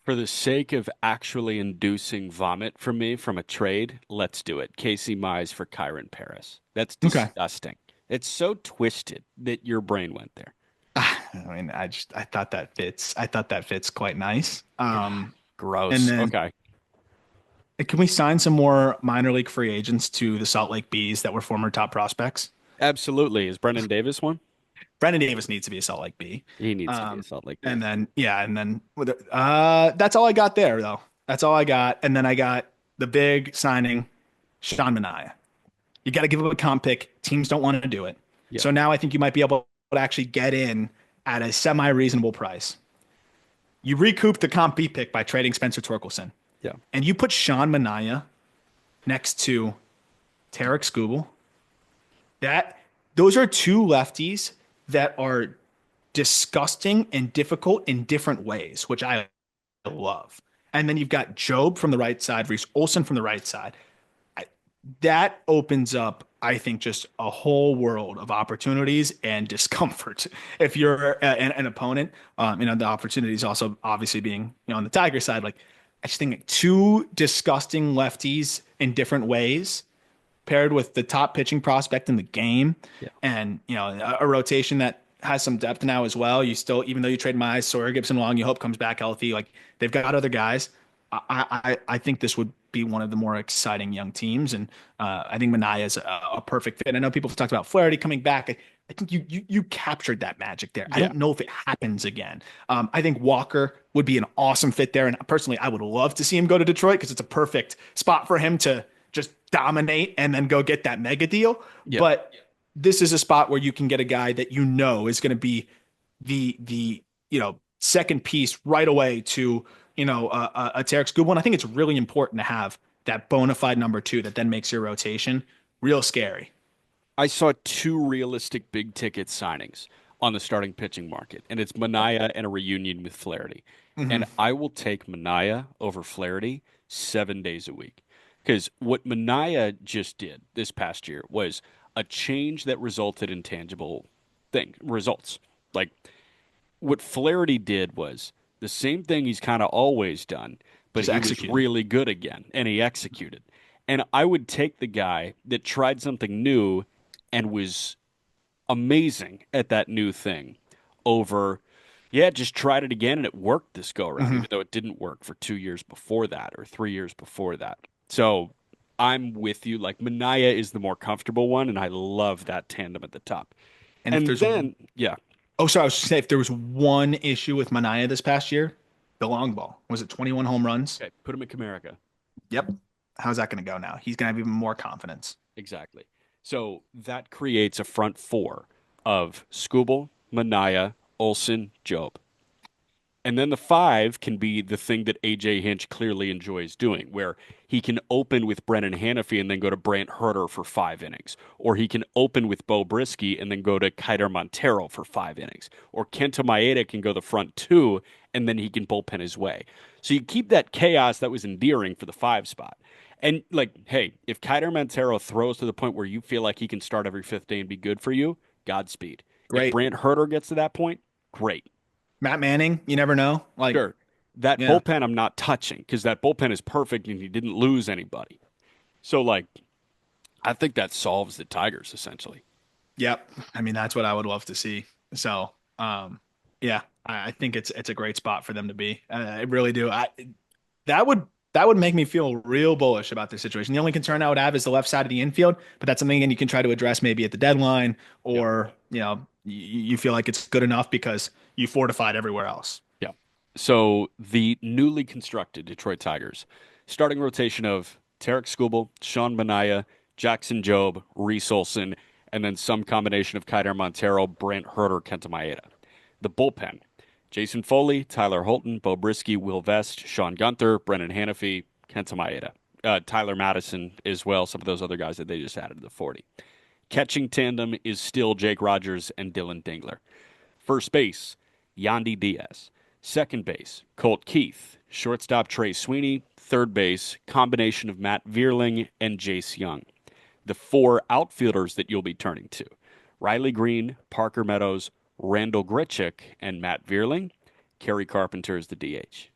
A: For the sake of actually inducing vomit from me from a trade, let's do it. Casey Mize for Kyron Paris. That's
B: Okay.
A: disgusting. It's so twisted that your brain went there.
B: I mean, I thought that fits. I thought that fits quite nice.
A: God,
B: And
A: gross.
B: then
A: Okay.
B: can we sign some more minor league free agents to the Salt Lake Bees that were former top prospects?
A: Absolutely. Is Brendan Davis one?
B: Brendan Davis needs to be a Salt Lake Bee.
A: He needs to be a Salt Lake Bee.
B: And then yeah, and then that's all I got there though. That's all I got. And then I got the big signing, Sean Manaea. You got to give him a comp pick. Teams don't want to do it.
A: Yeah.
B: So now I think you might be able to actually get in at a semi-reasonable price. You recoup the comp B pick by trading Spencer Torkelson,
A: Yeah.
B: and you put Sean Manaea next to Tarek Skubal. That those are two lefties that are disgusting and difficult in different ways, which I love. And then you've got Job from the right side, Reese Olson from the right side. That opens up, I think, just a whole world of opportunities and discomfort. If you're an opponent, the opportunities also obviously being, on the Tiger side, like I just think two disgusting lefties in different ways paired with the top pitching prospect in the game,
A: Yeah.
B: and a rotation that has some depth now as well. You still, even though you trade Mize, Sawyer Gibson Long, you hope comes back healthy. Like they've got other guys. I think this would be one of the more exciting young teams, and I think Manaea is a perfect fit. I know people have talked about Flaherty coming back. I think you captured that magic there. I
A: Yeah.
B: don't know if it happens again. I think Walker would be an awesome fit there, and personally, I would love to see him go to Detroit because it's a perfect spot for him to just dominate and then go get that mega deal.
A: Yeah.
B: But this is a spot where you can get a guy that is going to be the second piece right away to a Tarek's good one. I think it's really important to have that bona fide number two that then makes your rotation real scary.
A: I saw two realistic big ticket signings on the starting pitching market, and it's Manaea and a reunion with Flaherty. And
B: Hmm.
A: I will take Manaea over Flaherty 7 days a week. Because what Manaea just did this past year was a change that resulted in tangible results. Like what Flaherty did was the same thing he's kind of always done, but
B: Just
A: he was
B: executing.
A: really good again and he executed. And I would take the guy that tried something new and was amazing at that new thing over, yeah, just tried it again and it worked this go around,
B: Hmm.
A: even though it didn't work for 2 years before that or 3 years before that. So I'm with you. Like Mania is the more comfortable one, and I love that tandem at the top.
B: And if
A: And
B: there's,
A: then, yeah,
B: oh, sorry, I was just saying, if there was one issue with Mania this past year, the long ball. Was it 21 home runs?
A: okay, put him in Comerica.
B: Yep. How's that going to go now? He's going to have even more confidence.
A: Exactly. So that creates a front four of Skubal, Mania, Olson, Job. And then the five can be the thing that AJ Hinch clearly enjoys doing, where he can open with Brennan Hanafy and then go to Brant Herter for 5 innings. Or he can open with Bo Brisky and then go to Kiter Montero for 5 innings. Or Kenta Maeda can go the front two and then he can bullpen his way. So you keep that chaos that was endearing for the five spot. And like, hey, if Kiter Montero throws to the point where you feel like he can start every fifth day and be good for you, Godspeed. If
B: Great.
A: Brant Herter gets to that point, great.
B: Matt Manning, you never know. Like,
A: Sure. That
B: yeah.
A: bullpen I'm not touching because that bullpen is perfect and he didn't lose anybody. So like I think that solves the Tigers essentially.
B: Yep. I mean, that's what I would love to see. So, yeah, I think it's a great spot for them to be. I really do. That would that would make me feel real bullish about their situation. The only concern I would have is the left side of the infield, but that's something again you can try to address maybe at the deadline,
A: Yeah.
B: or you feel like it's good enough because you fortified everywhere else.
A: Yeah. So the newly constructed Detroit Tigers starting rotation of Tarek Skubal, Sean Manaea, Jackson Jobe, Reese Olson, and then some combination of Kiter Montero, Brant Herter, Kenta Maeda. The bullpen, Jason Foley, Tyler Holton, Bo Brisky, Will Vest, Sean Gunther, Brennan Hanafy, Kenta Maeda. Tyler Madison as well, some of those other guys that they just added to the 40. Catching tandem is still Jake Rogers and Dylan Dingler. First base, Yandy Diaz. Second base, Colt Keith. Shortstop, Trey Sweeney. Third base, combination of Matt Vierling and Jace Young. The four outfielders that you'll be turning to, Riley Green, Parker Meadows, Randall Grichuk, and Matt Vierling. Kerry Carpenter is the DH.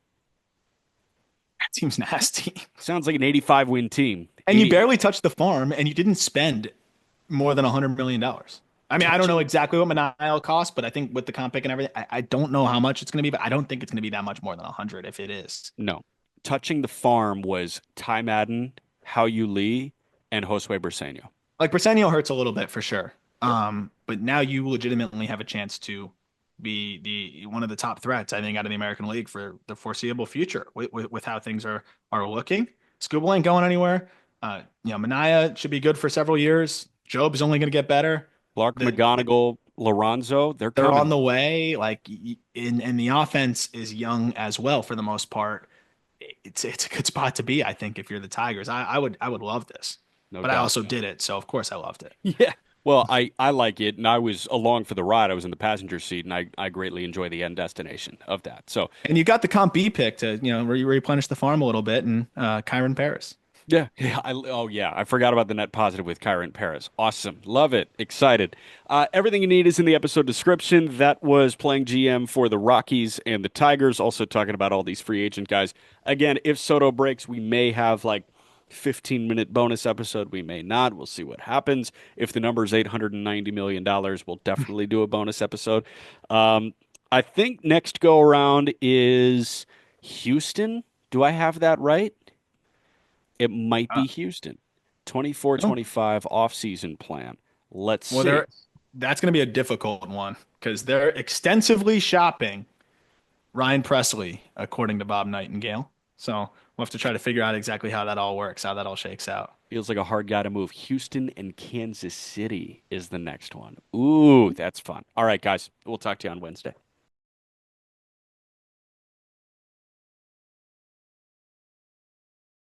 B: That seems nasty.
A: Sounds like an 85 win team.
B: And you
A: 80
B: barely touched the farm, and you didn't spend more than $100 million. I mean, I don't know
A: touching
B: exactly what Manial costs, but I think with the comp pick and everything, I don't know how much it's going to be, but I don't think it's going to be that much more than 100 if it is.
A: no. Touching the farm was Ty Madden, Hao Yu Lee, and Josue Briseño.
B: Like Briseño hurts a little bit for sure.
A: Yep.
B: But now you legitimately have a chance to be the one of the top threats, I think, out of the American League for the foreseeable future with how things are looking. Scuba ain't going anywhere. Manaea should be good for several years. Job's only going to get better.
A: Clark
B: The
A: McGonigal, Lorenzo, they're
B: They're on
A: coming.
B: the way. Like in the offense is young as well for the most part. It's a good spot to be, I think, if you're the Tigers. I would love this,
A: No
B: but I
A: doubt.
B: also did it, so of course I loved it.
A: Yeah. Well, I like it, and I was along for the ride. I was in the passenger seat, and I greatly enjoy the end destination of that. So,
B: And you got the comp B pick to replenish the farm a little bit, and Kyron Paris.
A: yeah. Oh, yeah. I forgot about the net positive with Kyron Paris. Awesome. Love it. Excited. Everything you need is in the episode description. That was playing GM for the Rockies and the Tigers, also talking about all these free agent guys. Again, if Soto breaks, we may have like 15-minute bonus episode. We may not. We'll see what happens. If the number is $890 million, we'll definitely do a bonus episode. I think next go around is Houston. Do I have that right? It might
B: Uh,
A: be Houston. 24
B: oh,
A: 25 off-season plan. Let's
B: well,
A: see.
B: that's going to be a difficult one because they're extensively shopping Ryan Presley, according to Bob Nightingale. So we'll have to try to figure out exactly how that all works, how that all shakes out.
A: Feels like a hard guy to move. Houston and Kansas City is the next one. Ooh, that's fun. All right, guys. We'll talk to you on Wednesday.